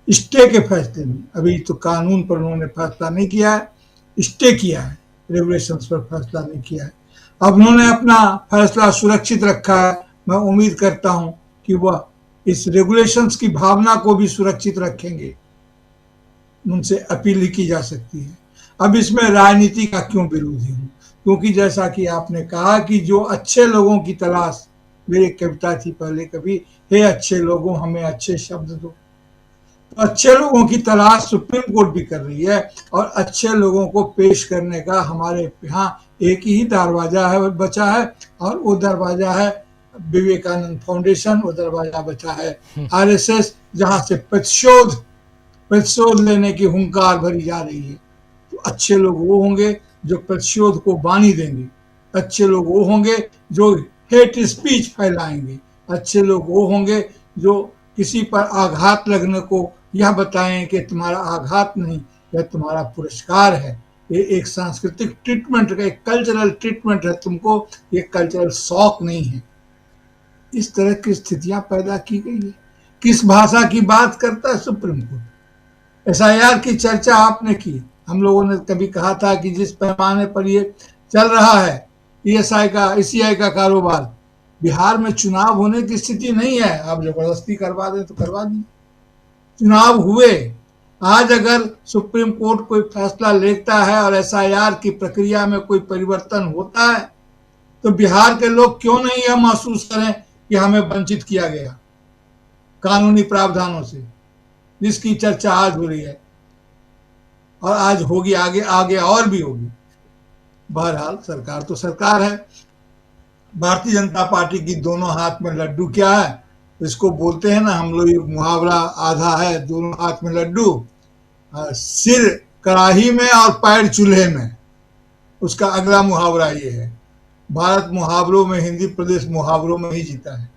स्टे के फैसले में, अभी तो कानून पर उन्होंने फैसला नहीं किया है, स्टे किया है, रेगुलेशंस पर फैसला नहीं किया है। अब उन्होंने अपना फैसला सुरक्षित रखा है। मैं उम्मीद करता हूं कि वह इस रेगुलेशंस की भावना को भी सुरक्षित रखेंगे। उनसे अपील ही की जा सकती है। अब इसमें राजनीति का क्यों विरोधी हूं? क्योंकि जैसा कि आपने कहा कि जो अच्छे लोगों की तलाश, मेरी एक कविता थी पहले कभी, हे अच्छे लोगों हमें अच्छे शब्द दो। तो अच्छे लोगों की तलाश सुप्रीम कोर्ट भी कर रही है, और अच्छे लोगों को पेश करने का हमारे यहाँ एक ही दरवाजा है, बचा है, और वो दरवाजा है विवेकानंद फाउंडेशन, वो दरवाजा बचा है आरएसएस, जहां से प्रतिशोध लेने की हुंकार भरी जा रही है। तो अच्छे लोग वो होंगे जो प्रतिशोध को बानी देंगे, अच्छे लोग वो होंगे जो हेट स्पीच फैलाएंगे, अच्छे लोग वो होंगे जो किसी पर आघात लगने को यह बताएं कि तुम्हारा आघात नहीं, यह तुम्हारा पुरस्कार है। ये एक सांस्कृतिक ट्रीटमेंट है, एक कल्चरल ट्रीटमेंट है तुमको, ये कल्चरल शौक नहीं है। इस तरह की स्थितियां पैदा की गई है। किस भाषा की बात करता है सुप्रीम कोर्ट? एसआईआर की चर्चा आपने की, हम लोगों ने कभी कहा था कि जिस पैमाने पर ये चल रहा है ईसीआई का कारोबार, बिहार में चुनाव होने की स्थिति नहीं है। आप जबरदस्ती करवा दें तो करवा दी, चुनाव हुए। आज अगर सुप्रीम कोर्ट कोई फैसला लेता है और एसआईआर की प्रक्रिया में कोई परिवर्तन होता है, तो बिहार के लोग क्यों नहीं यह महसूस करें कि हमें वंचित किया गया कानूनी प्रावधानों से, जिसकी चर्चा आज हो रही है और आज होगी, आगे आगे और भी होगी। बहरहाल सरकार तो सरकार है। भारतीय जनता पार्टी की दोनों हाथ में लड्डू क्या है, इसको बोलते हैं ना हम लोग, मुहावरा आधा है, दोनों हाथ में लड्डू, सिर कड़ाही में और पैर चूल्हे में। उसका अगला मुहावरा ये है। भारत मुहावरों में, हिंदी प्रदेश मुहावरों में ही जीता है।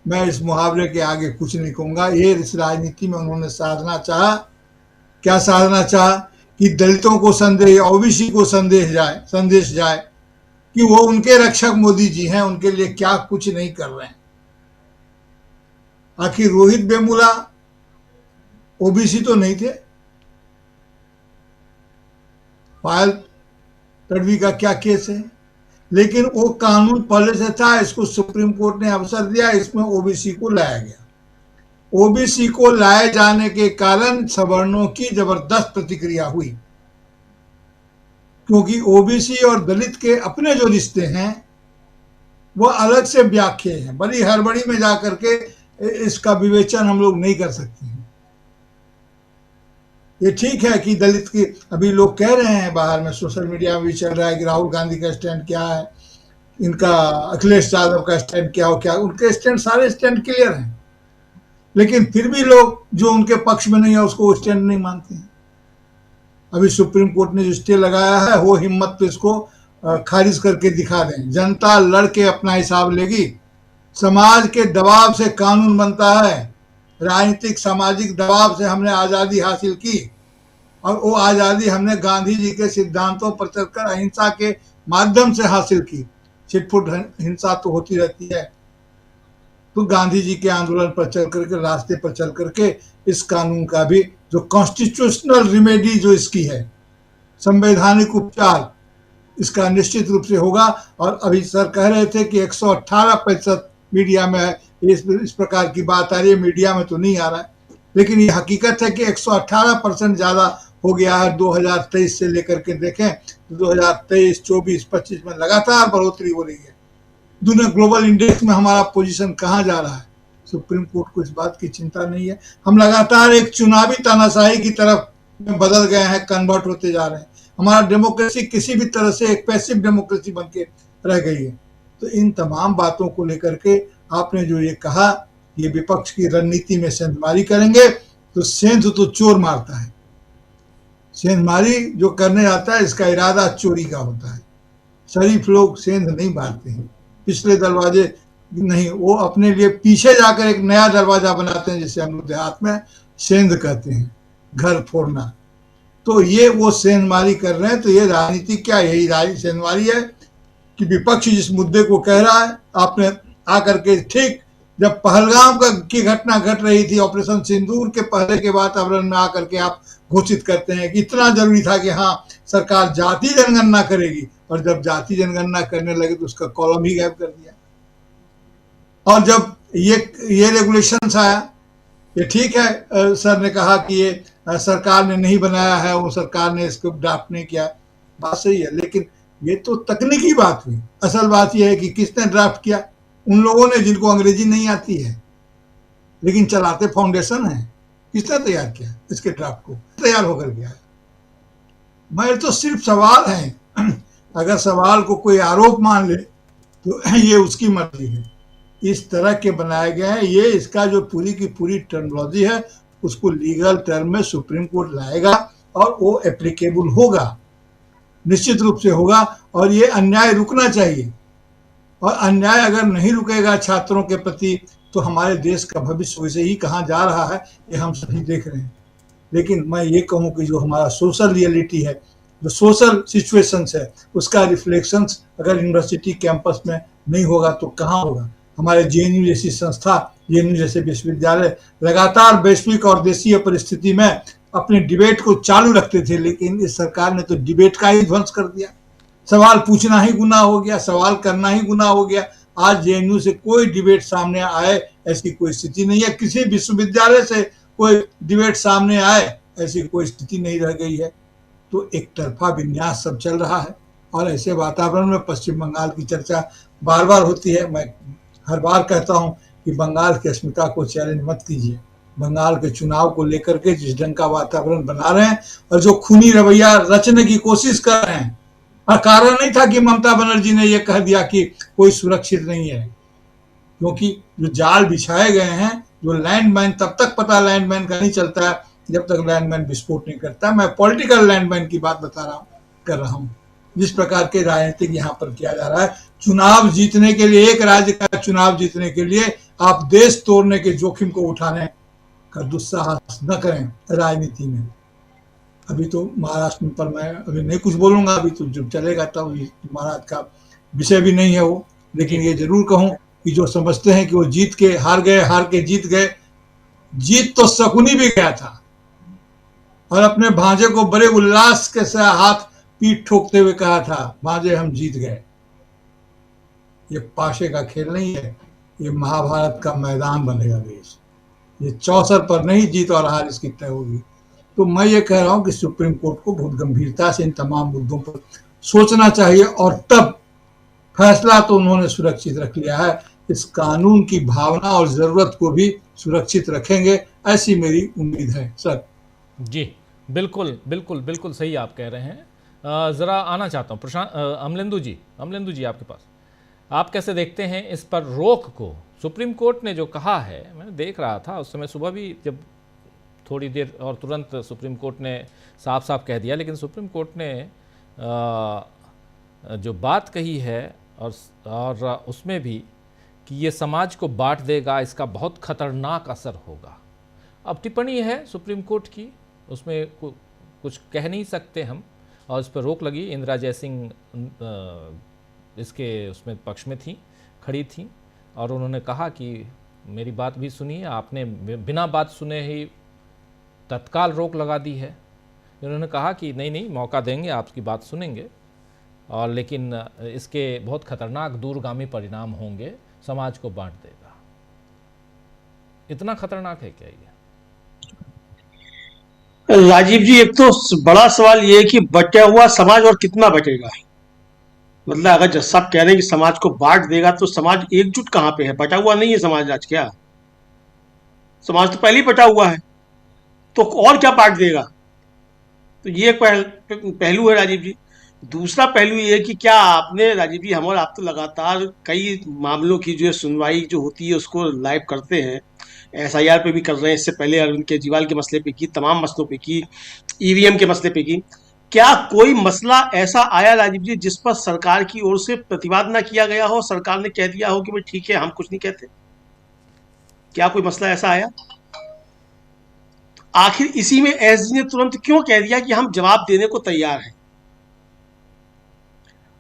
मैं इस मुहावरे के आगे कुछ नहीं कहूंगा। ये इस राजनीति में उन्होंने साधना चाहा, क्या साधना चाहा कि दलितों को संदेश, ओबीसी को संदेश जाए कि वो उनके रक्षक मोदी जी हैं, उनके लिए क्या कुछ नहीं कर रहे हैं। आखिर रोहित वेमुला ओबीसी तो नहीं थे, पायल तडवी का क्या केस है, लेकिन वो कानून पहले से था, इसको सुप्रीम कोर्ट ने अवसर दिया, इसमें ओबीसी को लाया गया। ओबीसी को लाए जाने के कारण सवर्णों की जबरदस्त प्रतिक्रिया हुई, क्योंकि ओबीसी और दलित के अपने जो रिश्ते हैं वो अलग से व्याख्या हैं। बड़ी हड़बड़ी में जाकर के इसका विवेचन हम लोग नहीं कर सकते हैं। ये ठीक है कि दलित की, अभी लोग कह रहे हैं बाहर में, सोशल मीडिया में भी चल रहा है कि राहुल गांधी का स्टैंड क्या है, इनका अखिलेश यादव का स्टैंड क्या हो, क्या उनके स्टैंड, सारे स्टैंड क्लियर हैं, लेकिन फिर भी लोग जो उनके पक्ष में नहीं है उसको वो स्टैंड नहीं मानते हैं। अभी सुप्रीम कोर्ट ने जो स्टे लगाया है वो हिम्मत तो इसको खारिज करके दिखा दें। जनता लड़के अपना हिसाब लेगी। समाज के दबाव से कानून बनता है, राजनीतिक सामाजिक दबाव से हमने आज़ादी हासिल की, और वो आज़ादी हमने गांधी जी के सिद्धांतों पर चलकर अहिंसा के माध्यम से हासिल की। छिटपुट हिंसा तो होती रहती है, तो गांधी जी के आंदोलन पर चल करके, रास्ते पर चल करके इस कानून का भी जो कॉन्स्टिट्यूशनल रिमेडी जो इसकी है, संवैधानिक उपचार, इसका निश्चित रूप से होगा। और अभी सर कह रहे थे कि 118% मीडिया में इस प्रकार की बात आ रही है, मीडिया में तो नहीं आ रहा है, लेकिन ये हकीकत है कि 118% ज़्यादा हो गया है 2023 से लेकर के देखें तो 2023, 24, 25 में लगातार बढ़ोतरी हो रही है। दुनिया ग्लोबल इंडेक्स में हमारा पोजीशन कहाँ जा रहा है? सुप्रीम कोर्ट को इस बात की चिंता नहीं है। हम लगातार एक चुनावी तानाशाही की तरफ में बदल गए हैं, कन्वर्ट होते जा रहे हैं। हमारा डेमोक्रेसी किसी भी तरह से एक पैसिव डेमोक्रेसी बन के रह गई है। तो इन तमाम बातों को लेकर के आपने जो ये कहा, ये विपक्ष की रणनीति में सेंधमारी करेंगे, तो सेंध तो चोर मारता है। सेंधमारी जो करने जाता है इसका इरादा चोरी का होता है। शरीफ लोग सेंध नहीं मारते हैं, पिछले दरवाजे नहीं, वो अपने लिए पीछे जाकर एक नया दरवाजा बनाते हैं, जिसे हम लोग देहात में सेंध कहते हैं, घर फोड़ना। तो ये वो सेंधमारी कर रहे हैं। तो ये राजनीति क्या, यही सेंधमारी है कि विपक्ष जिस मुद्दे को कह रहा है, आपने आकर के ठीक जब पहलगाम की घटना घट रही थी, ऑपरेशन सिंदूर के पहले के वातावरण में आकर के आप घोषित करते हैं कि इतना जरूरी था कि हाँ सरकार जाति जनगणना करेगी, और जब जाति जनगणना करने लगे तो उसका कॉलम ही गायब कर दिया। और जब ये रेगुलेशंस आया, ये ठीक है, सर ने कहा कि ये सरकार ने नहीं बनाया है, वो सरकार ने इसको ड्राफ्ट नहीं किया, बात सही है, लेकिन ये तो तकनीकी बात हुई। असल बात यह है कि किसने ड्राफ्ट किया? उन लोगों ने जिनको अंग्रेजी नहीं आती है, लेकिन चलाते फाउंडेशन है। किसने तैयार किया इसके ड्राफ्ट को? तैयार होकर गया है। मैं तो सिर्फ सवाल है, अगर सवाल को कोई आरोप मान ले तो ये उसकी मर्जी है। इस तरह के बनाए गए हैं। ये इसका जो पूरी की पूरी टर्मिनोलॉजी है उसको लीगल टर्म में सुप्रीम कोर्ट लाएगा और वो एप्लीकेबल होगा, निश्चित रूप से होगा। और ये अन्याय रुकना चाहिए, और अन्याय अगर नहीं रुकेगा छात्रों के प्रति तो हमारे देश का भविष्य वैसे ही कहाँ जा रहा है ये हम सभी देख रहे हैं। लेकिन मैं ये कहूँ कि जो हमारा सोशल रियलिटी है, जो सोशल सिचुएशंस है, उसका रिफ्लेक्शंस अगर यूनिवर्सिटी कैंपस में नहीं होगा तो कहाँ होगा? हमारे जेएनयू जैसी संस्था, जेएनयू जैसे विश्वविद्यालय लगातार वैश्विक और देशीय परिस्थिति में अपने डिबेट को चालू रखते थे, लेकिन इस सरकार ने तो डिबेट का ही ध्वंस कर दिया। सवाल पूछना ही गुनाह हो गया, सवाल करना ही गुनाह हो गया। आज जेएनयू से कोई डिबेट सामने आए ऐसी कोई स्थिति नहीं है, किसी विश्वविद्यालय से कोई डिबेट सामने आए ऐसी कोई स्थिति नहीं रह गई है। तो एक तरफा विन्यास सब चल रहा है, और ऐसे वातावरण में पश्चिम बंगाल की चर्चा बार बार होती है। मैं हर बार कहता हूं कि बंगाल की अस्मिता को चैलेंज मत कीजिए। बंगाल के चुनाव को लेकर के जिस ढंग का वातावरण बना रहे हैं और जो खूनी रवैया रचने की कोशिश कर रहे हैं, और कारण नहीं था कि ममता बनर्जी ने यह कह दिया कि कोई सुरक्षित नहीं है, क्योंकि जो जाल बिछाए गए हैं, जो लैंडमाइन, तब तक पता लैंडमाइन का नहीं चलता है जब तक लैंडमाइन विस्फोट नहीं करता। मैं पॉलिटिकल लैंडमाइन की बात कर रहा हूँ, जिस प्रकार के राजनीतिक यहाँ पर किया जा रहा है। चुनाव जीतने के लिए, एक राज्य का चुनाव जीतने के लिए आप देश तोड़ने के जोखिम को उठाने का दुस्साहस न करें राजनीति में। अभी तो महाराष्ट्र पर मैं अभी नहीं कुछ बोलूंगा, अभी तो जब चलेगा तब, महाराष्ट्र का विषय भी नहीं है वो। लेकिन ये जरूर कहूं कि जो समझते हैं कि वो जीत के हार गए, हार के जीत गए, जीत तो शकुनी भी गया था और अपने भांजे को बड़े उल्लास के साथ हाथ पीठ ठोकते हुए कहा था, भांजे हम जीत गए। ये पाशे का खेल नहीं है, ये महाभारत का मैदान बनेगा देश। ये चौसर पर नहीं जीत और हार इसकी तय होगी। तो मैं ये कह रहा हूं कि सुप्रीम कोर्ट को बहुत गंभीरता से इन तमाम मुद्दों पर सोचना चाहिए, और तब फैसला तो उन्होंने सुरक्षित रख लिया है, इस कानून की भावना और जरूरत को भी सुरक्षित रखेंगे, ऐसी मेरी उम्मीद है सर। जी बिल्कुल बिल्कुल बिल्कुल सही आप कह रहे हैं। ज़रा आना चाहता हूँ प्रशांत, अमलेंदु जी आपके पास, आप कैसे देखते हैं इस पर रोक को? सुप्रीम कोर्ट ने जो कहा है, मैं देख रहा था उस समय सुबह भी, जब थोड़ी देर और तुरंत सुप्रीम कोर्ट ने साफ साफ कह दिया, लेकिन सुप्रीम कोर्ट ने जो बात कही है और उसमें भी कि ये समाज को बांट देगा, इसका बहुत खतरनाक असर होगा। अब टिप्पणी है सुप्रीम कोर्ट की, उसमें कुछ कह नहीं सकते हम, और इस पर रोक लगी। इंदिरा जयसिंह इसके उसमें पक्ष में थी, खड़ी थी, और उन्होंने कहा कि मेरी बात भी सुनिए, आपने बिना बात सुने ही तत्काल रोक लगा दी है। उन्होंने कहा कि नहीं मौका देंगे, आपकी बात सुनेंगे, और लेकिन इसके बहुत खतरनाक दूरगामी परिणाम होंगे, समाज को बांट देगा। इतना खतरनाक है क्या ये? राजीव जी, एक तो बड़ा सवाल ये है कि बटा हुआ समाज और कितना बटेगा। मतलब अगर जज साहब कह रहे हैं कि समाज को बांट देगा, तो समाज एकजुट कहां पे है? बटा हुआ नहीं है समाज आज क्या? समाज तो पहले ही बटा हुआ है, तो और क्या बांट देगा? तो ये पहलू है राजीव जी। दूसरा पहलू ये है कि क्या आपने, राजीव जी, हम और आप तो लगातार कई मामलों की जो सुनवाई जो होती है उसको लाइव करते हैं, SIR पे भी कर रहे हैं, इससे पहले अरविंद केजरीवाल के मसले पे की, तमाम मसलों पे की, EVM के मसले पे की। क्या कोई मसला ऐसा आया राजीव जी जिस पर सरकार की ओर से प्रतिवाद ना किया गया हो, सरकार ने कह दिया हो कि भाई ठीक है, हम कुछ नहीं कहते? क्या कोई मसला ऐसा आया? आखिर इसी में SG ने तुरंत क्यों कह दिया कि हम जवाब देने को तैयार हैं?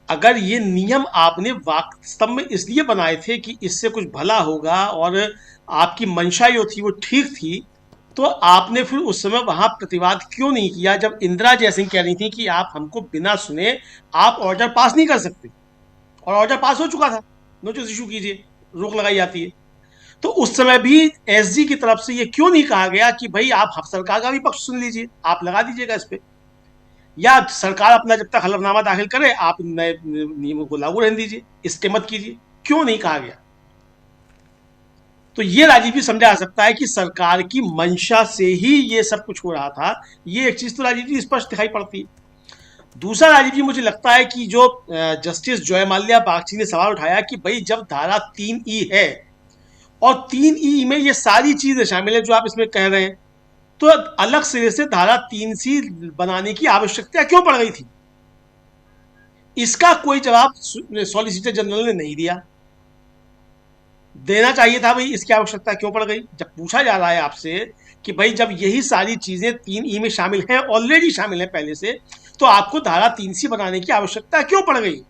अगर ये नियम आपने वास्तव में इसलिए बनाए थे कि इससे कुछ भला होगा और आपकी मंशा जो थी वो ठीक थी, तो आपने फिर उस समय वहां प्रतिवाद क्यों नहीं किया जब इंदिरा जयसिंह कह रही थी कि आप हमको बिना सुने आप ऑर्डर पास नहीं कर सकते? और ऑर्डर पास हो चुका था, नोटिस इशू कीजिए, रोक लगाई जाती है। तो उस समय भी SG की तरफ से ये क्यों नहीं कहा गया कि भाई आप सरकार का भी पक्ष सुन लीजिए, आप लगा दीजिएगा इस पे, या सरकार अपना जब तक हलफनामा दाखिल करे आप नए नियमों को लागू रहने दीजिए, स्टे मत कीजिए? क्यों नहीं कहा गया? तो ये राजीव जी समझा जा सकता है कि सरकार की मंशा से ही ये सब कुछ हो रहा था। ये एक चीज तो राजीव जी स्पष्ट दिखाई पड़ती है। दूसरा राजीव जी, मुझे लगता है कि जो जस्टिस जय माल्या बागची ने सवाल उठाया कि भाई जब धारा 3E है और 3E में ये सारी चीजें शामिल है जो आप इसमें कह रहे हैं, तो अलग सिरे से धारा 3C बनाने की आवश्यकता क्यों पड़ गई थी? इसका कोई जवाब सॉलिसिटर जनरल ने नहीं दिया। देना चाहिए था, भाई इसकी आवश्यकता क्यों पड़ गई? जब पूछा जा रहा है आपसे कि भाई जब यही सारी चीजें 3E में शामिल हैं, ऑलरेडी शामिल है पहले से, तो आपको धारा 3C बनाने की आवश्यकता क्यों पड़ गई?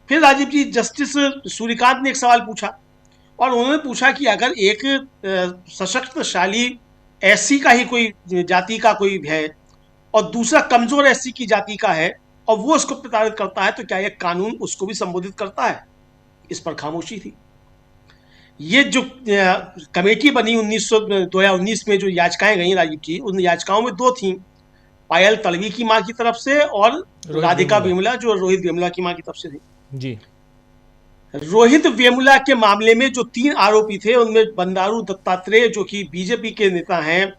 फिर राजीव जी, जस्टिस सूर्यकांत ने एक सवाल पूछा, और उन्होंने पूछा कि अगर एक सशक्तशाली SC का ही कोई जाति का कोई है और दूसरा कमजोर SC की जाति का है और वो उसको प्रताड़ित करता है, तो क्या यह कानून उसको भी संबोधित करता है? इस पर खामोशी थी। ये जो कमेटी बनी 2019 में जो याचिकाएं गई राजीव जी, उन याचिकाओं में दो थी, पायल तलवी की मां की तरफ से और राधिका वेमुला जो रोहित वेमुला की मां की तरफ से थी। जी, रोहित वेमुला के मामले में जो 3 आरोपी थे उनमें बंडारू दत्तात्रेय जो कि बीजेपी के नेता हैं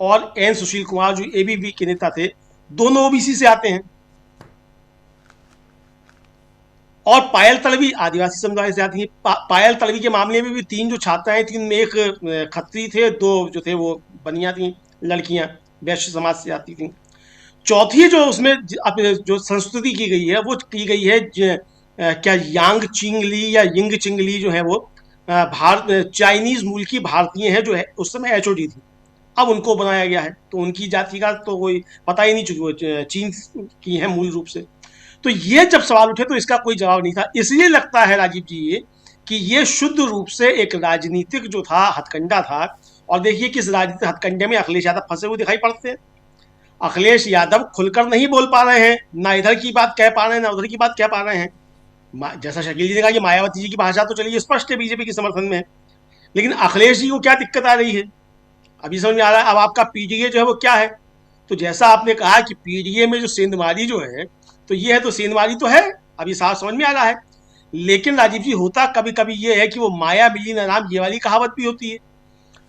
और N सुशील कुमार जो ABP के नेता थे, दोनों OBC से आते हैं, और पायल तलवी आदिवासी समुदाय से आती है। पायल तलवी के मामले में भी 3 जो छात्राएं थी, उनमें एक खत्री थे, 2 जो थे वो बनिया थी, लड़कियां वैश्य समाज से आती थी। चौथी जो उसमें जो संस्कृति की गई है वो की गई है क्या यांग चिंगली या यिंग चिंगली जो है वो चाइनीज मूल की भारतीय है, जो है उस समय HOD थी, अब उनको बनाया गया है। तो उनकी जाति का तो कोई पता ही नहीं, चुकी वो चीन की है मूल रूप से। तो ये जब सवाल उठे तो इसका कोई जवाब नहीं था। इसलिए लगता है राजीव जी ये कि ये शुद्ध रूप से एक राजनीतिक जो था हथकंडा था। और देखिए किस राजनीतिक हथकंडे में अखिलेश यादव फंसे हुए दिखाई पड़ते हैं। अखिलेश यादव खुलकर नहीं बोल पा रहे हैं, ना इधर की बात कह पा रहे हैं ना उधर की बात कह पा रहे हैं। जैसा शकील जी ने कहा कि मायावती जी की भाषा तो चलिए स्पष्ट है बीजेपी के समर्थन में, लेकिन अखिलेश जी को क्या दिक्कत आ रही है अभी समझ में आ रहा है। अब आपका पीडीए जो है वो क्या है, तो जैसा आपने कहा कि पीडीए में जो सेंधमारी जो है, तो ये है, तो सेंधमारी तो है, अभी साफ समझ में आ रहा है। लेकिन राजीव जी होता कभी कभी ये है कि वो माया मिली ना राम, ये वाली कहावत भी होती है।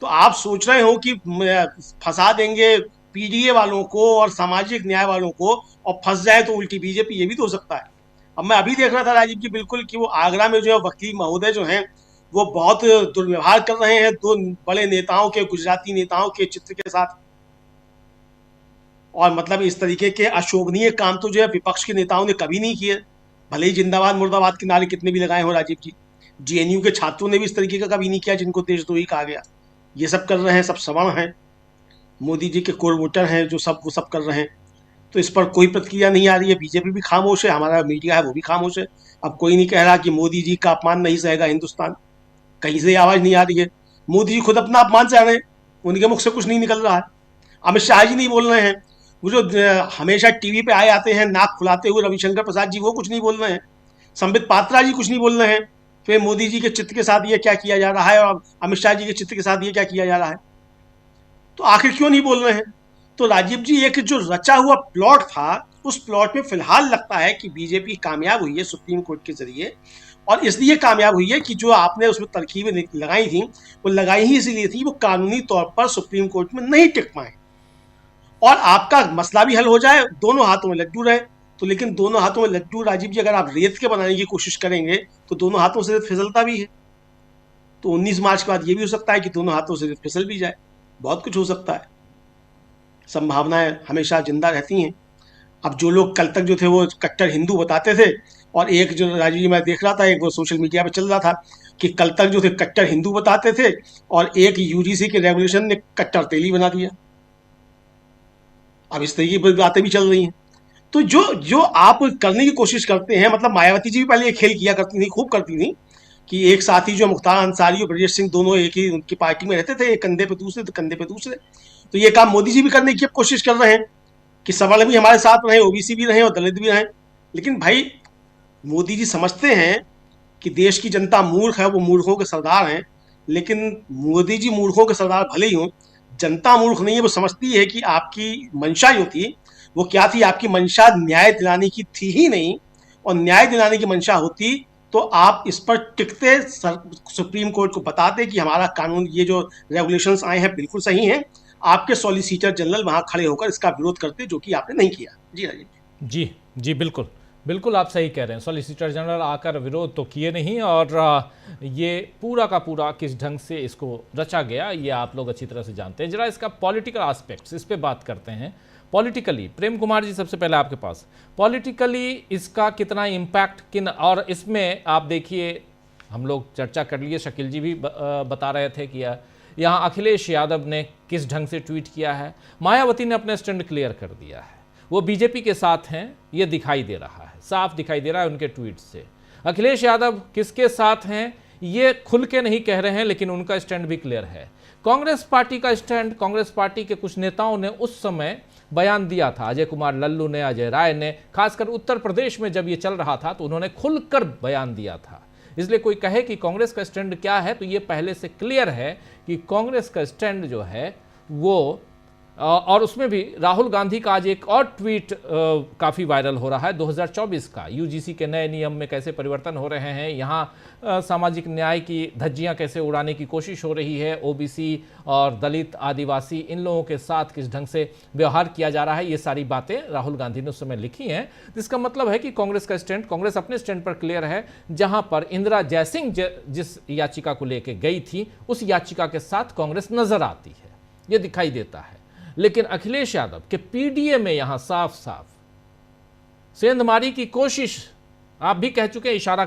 तो आप सोच रहे हो कि फंसा देंगे पीडीए वालों को और सामाजिक न्याय वालों को, और फंस जाए तो उल्टी बीजेपी, ये भी तो हो सकता है। अब मैं अभी देख रहा था राजीव जी बिल्कुल कि वो आगरा में जो है वकील महोदय जो हैं वो बहुत दुर्व्यवहार कर रहे हैं दो बड़े नेताओं के, गुजराती नेताओं के चित्र के साथ। और मतलब इस तरीके के अशोभनीय काम तो जो है विपक्ष के नेताओं ने कभी नहीं किए, भले ही जिंदाबाद मुर्दाबाद के नारे कितने भी लगाए हो राजीव जी। जेएनयू के छात्रों ने भी इस तरीके का कभी नहीं किया जिनको देशद्रोही कहा गया। ये सब कर रहे हैं, सब सवर्ण हैं, मोदी जी के कोर वोटर हैं जो सब वो सब कर रहे हैं। तो इस पर कोई प्रतिक्रिया नहीं आ रही है, बीजेपी भी खामोश है, हमारा मीडिया है वो भी खामोश है। अब कोई नहीं कह रहा कि मोदी जी का अपमान नहीं सहेगा हिंदुस्तान, कहीं से आवाज नहीं आ रही है। मोदी जी खुद अपना अपमान सह रहे हैं, उनके मुख से कुछ नहीं निकल रहा है। अमित शाह जी नहीं बोल रहे हैं, वो जो हमेशा टीवी पे आए आते हैं नाक खुलाते हुए रविशंकर प्रसाद जी, वो कुछ नहीं बोल रहे हैं। संबित पात्रा जी कुछ नहीं बोल रहे हैं। फिर मोदी जी के चित्र के साथ ये क्या किया जा रहा है और अमित शाह जी के चित्र के साथ ये क्या किया जा रहा है, तो आखिर क्यों नहीं बोल रहे हैं। तो राजीव जी एक जो रचा हुआ प्लॉट था, उस प्लॉट में फिलहाल लगता है कि बीजेपी कामयाब हुई है सुप्रीम कोर्ट के जरिए, और इसलिए कामयाब हुई है कि जो आपने उसमें तरकीबें लगाई थी वो लगाई ही इसलिए थी वो कानूनी तौर पर सुप्रीम कोर्ट में नहीं टिक पाए और आपका मसला भी हल हो जाए, दोनों हाथों में लड्डू रहे। तो लेकिन दोनों हाथों में लड्डू राजीव जी अगर आप रेत के बनाने की कोशिश करेंगे तो दोनों हाथों से रेत फिसलता भी है। तो 19 मार्च के बाद ये भी हो सकता है कि दोनों हाथों से रेत फिसल भी जाए, बहुत कुछ हो सकता है, संभावनाएं हमेशा जिंदा रहती हैं। अब जो लोग कल तक जो थे वो कट्टर हिंदू बताते थे, और एक जो राजीव जी मैं देख रहा था, एक वो सोशल मीडिया पे चल रहा था कि कल तक जो थे कट्टर हिंदू बताते थे और एक यूजीसी के रेगुलेशन ने कट्टर तेली बना दिया। अब इस तरीके की बातें भी चल रही हैं। तो जो जो आप करने की कोशिश करते हैं, मतलब मायावती जी भी पहले ये खेल किया करती थी, खूब करती थी कि एक साथी जो मुख्तार अंसारी और ब्रजेश सिंह दोनों एक ही उनकी पार्टी में रहते थे, एक कंधे पे दूसरे तो कंधे पे दूसरे। तो ये काम मोदी जी भी करने की कोशिश कर रहे हैं कि सवर्ण भी हमारे साथ रहे, ओबीसी भी रहे और दलित भी रहे। लेकिन भाई मोदी जी समझते हैं कि देश की जनता मूर्ख है, वो मूर्खों के सरदार हैं। लेकिन मोदी जी मूर्खों के सरदार भले ही हों, जनता मूर्ख नहीं है। वो समझती है कि आपकी मंशा जो थी वो क्या थी, आपकी मंशा न्याय दिलाने की थी ही नहीं, और न्याय दिलाने की मंशा होती तो आप इस पर टिकते, सुप्रीम कोर्ट को बताते कि हमारा कानून, ये जो रेगुलेशंस आए हैं बिल्कुल सही हैं, आपके सॉलिसिटर जनरल वहां खड़े होकर इसका विरोध करते, जो कि आपने नहीं किया। जी राजीव जी जी बिल्कुल बिल्कुल आप सही कह रहे हैं। सॉलिसिटर जनरल आकर विरोध तो किए नहीं, और ये पूरा का पूरा किस ढंग से इसको रचा गया ये आप लोग अच्छी तरह से जानते हैं। जरा इसका पॉलिटिकल एस्पेक्ट्स, इस पे बात करते हैं। पॉलिटिकली प्रेम कुमार जी, सबसे पहले आपके पास पॉलिटिकली इसका कितना इम्पैक्ट किन, और इसमें आप देखिए हम लोग चर्चा कर लिए, शकील जी भी बता रहे थे कि यहाँ अखिलेश यादव ने किस ढंग से ट्वीट किया है, मायावती ने अपना स्टैंड क्लियर कर दिया है, वो बीजेपी के साथ हैं, ये दिखाई दे रहा है, साफ दिखाई दे रहा है उनके ट्वीट से। अखिलेश यादव किसके साथ हैं ये खुल के नहीं कह रहे हैं, लेकिन उनका स्टैंड भी क्लियर है। कांग्रेस पार्टी का स्टैंड, कांग्रेस पार्टी के कुछ नेताओं ने उस समय बयान दिया था, अजय कुमार लल्लू ने, अजय राय ने, खासकर उत्तर प्रदेश में जब ये चल रहा था तो उन्होंने खुलकर बयान दिया था। इसलिए कोई कहे कि कांग्रेस का स्टैंड क्या है, तो ये पहले से क्लियर है कि कांग्रेस का स्टैंड जो है वो, और उसमें भी राहुल गांधी का आज एक और ट्वीट काफ़ी वायरल हो रहा है 2024 का, यूजीसी के नए नियम में कैसे परिवर्तन हो रहे हैं, यहाँ सामाजिक न्याय की धज्जियाँ कैसे उड़ाने की कोशिश हो रही है, ओबीसी और दलित आदिवासी इन लोगों के साथ किस ढंग से व्यवहार किया जा रहा है, ये सारी बातें राहुल गांधी ने उस समय लिखी हैं। इसका मतलब है कि कांग्रेस का स्टैंड, कांग्रेस अपने स्टैंड पर क्लियर है। जहाँ पर इंदिरा जयसिंह जिस याचिका को लेकर गई थी उस याचिका के साथ कांग्रेस नजर आती है, ये दिखाई देता है। लेकिन अखिलेश यादव के पीडीए में यहां साफ साफ सेंधमारी की कोशिश, आप भी कह चुके हैं, इशारा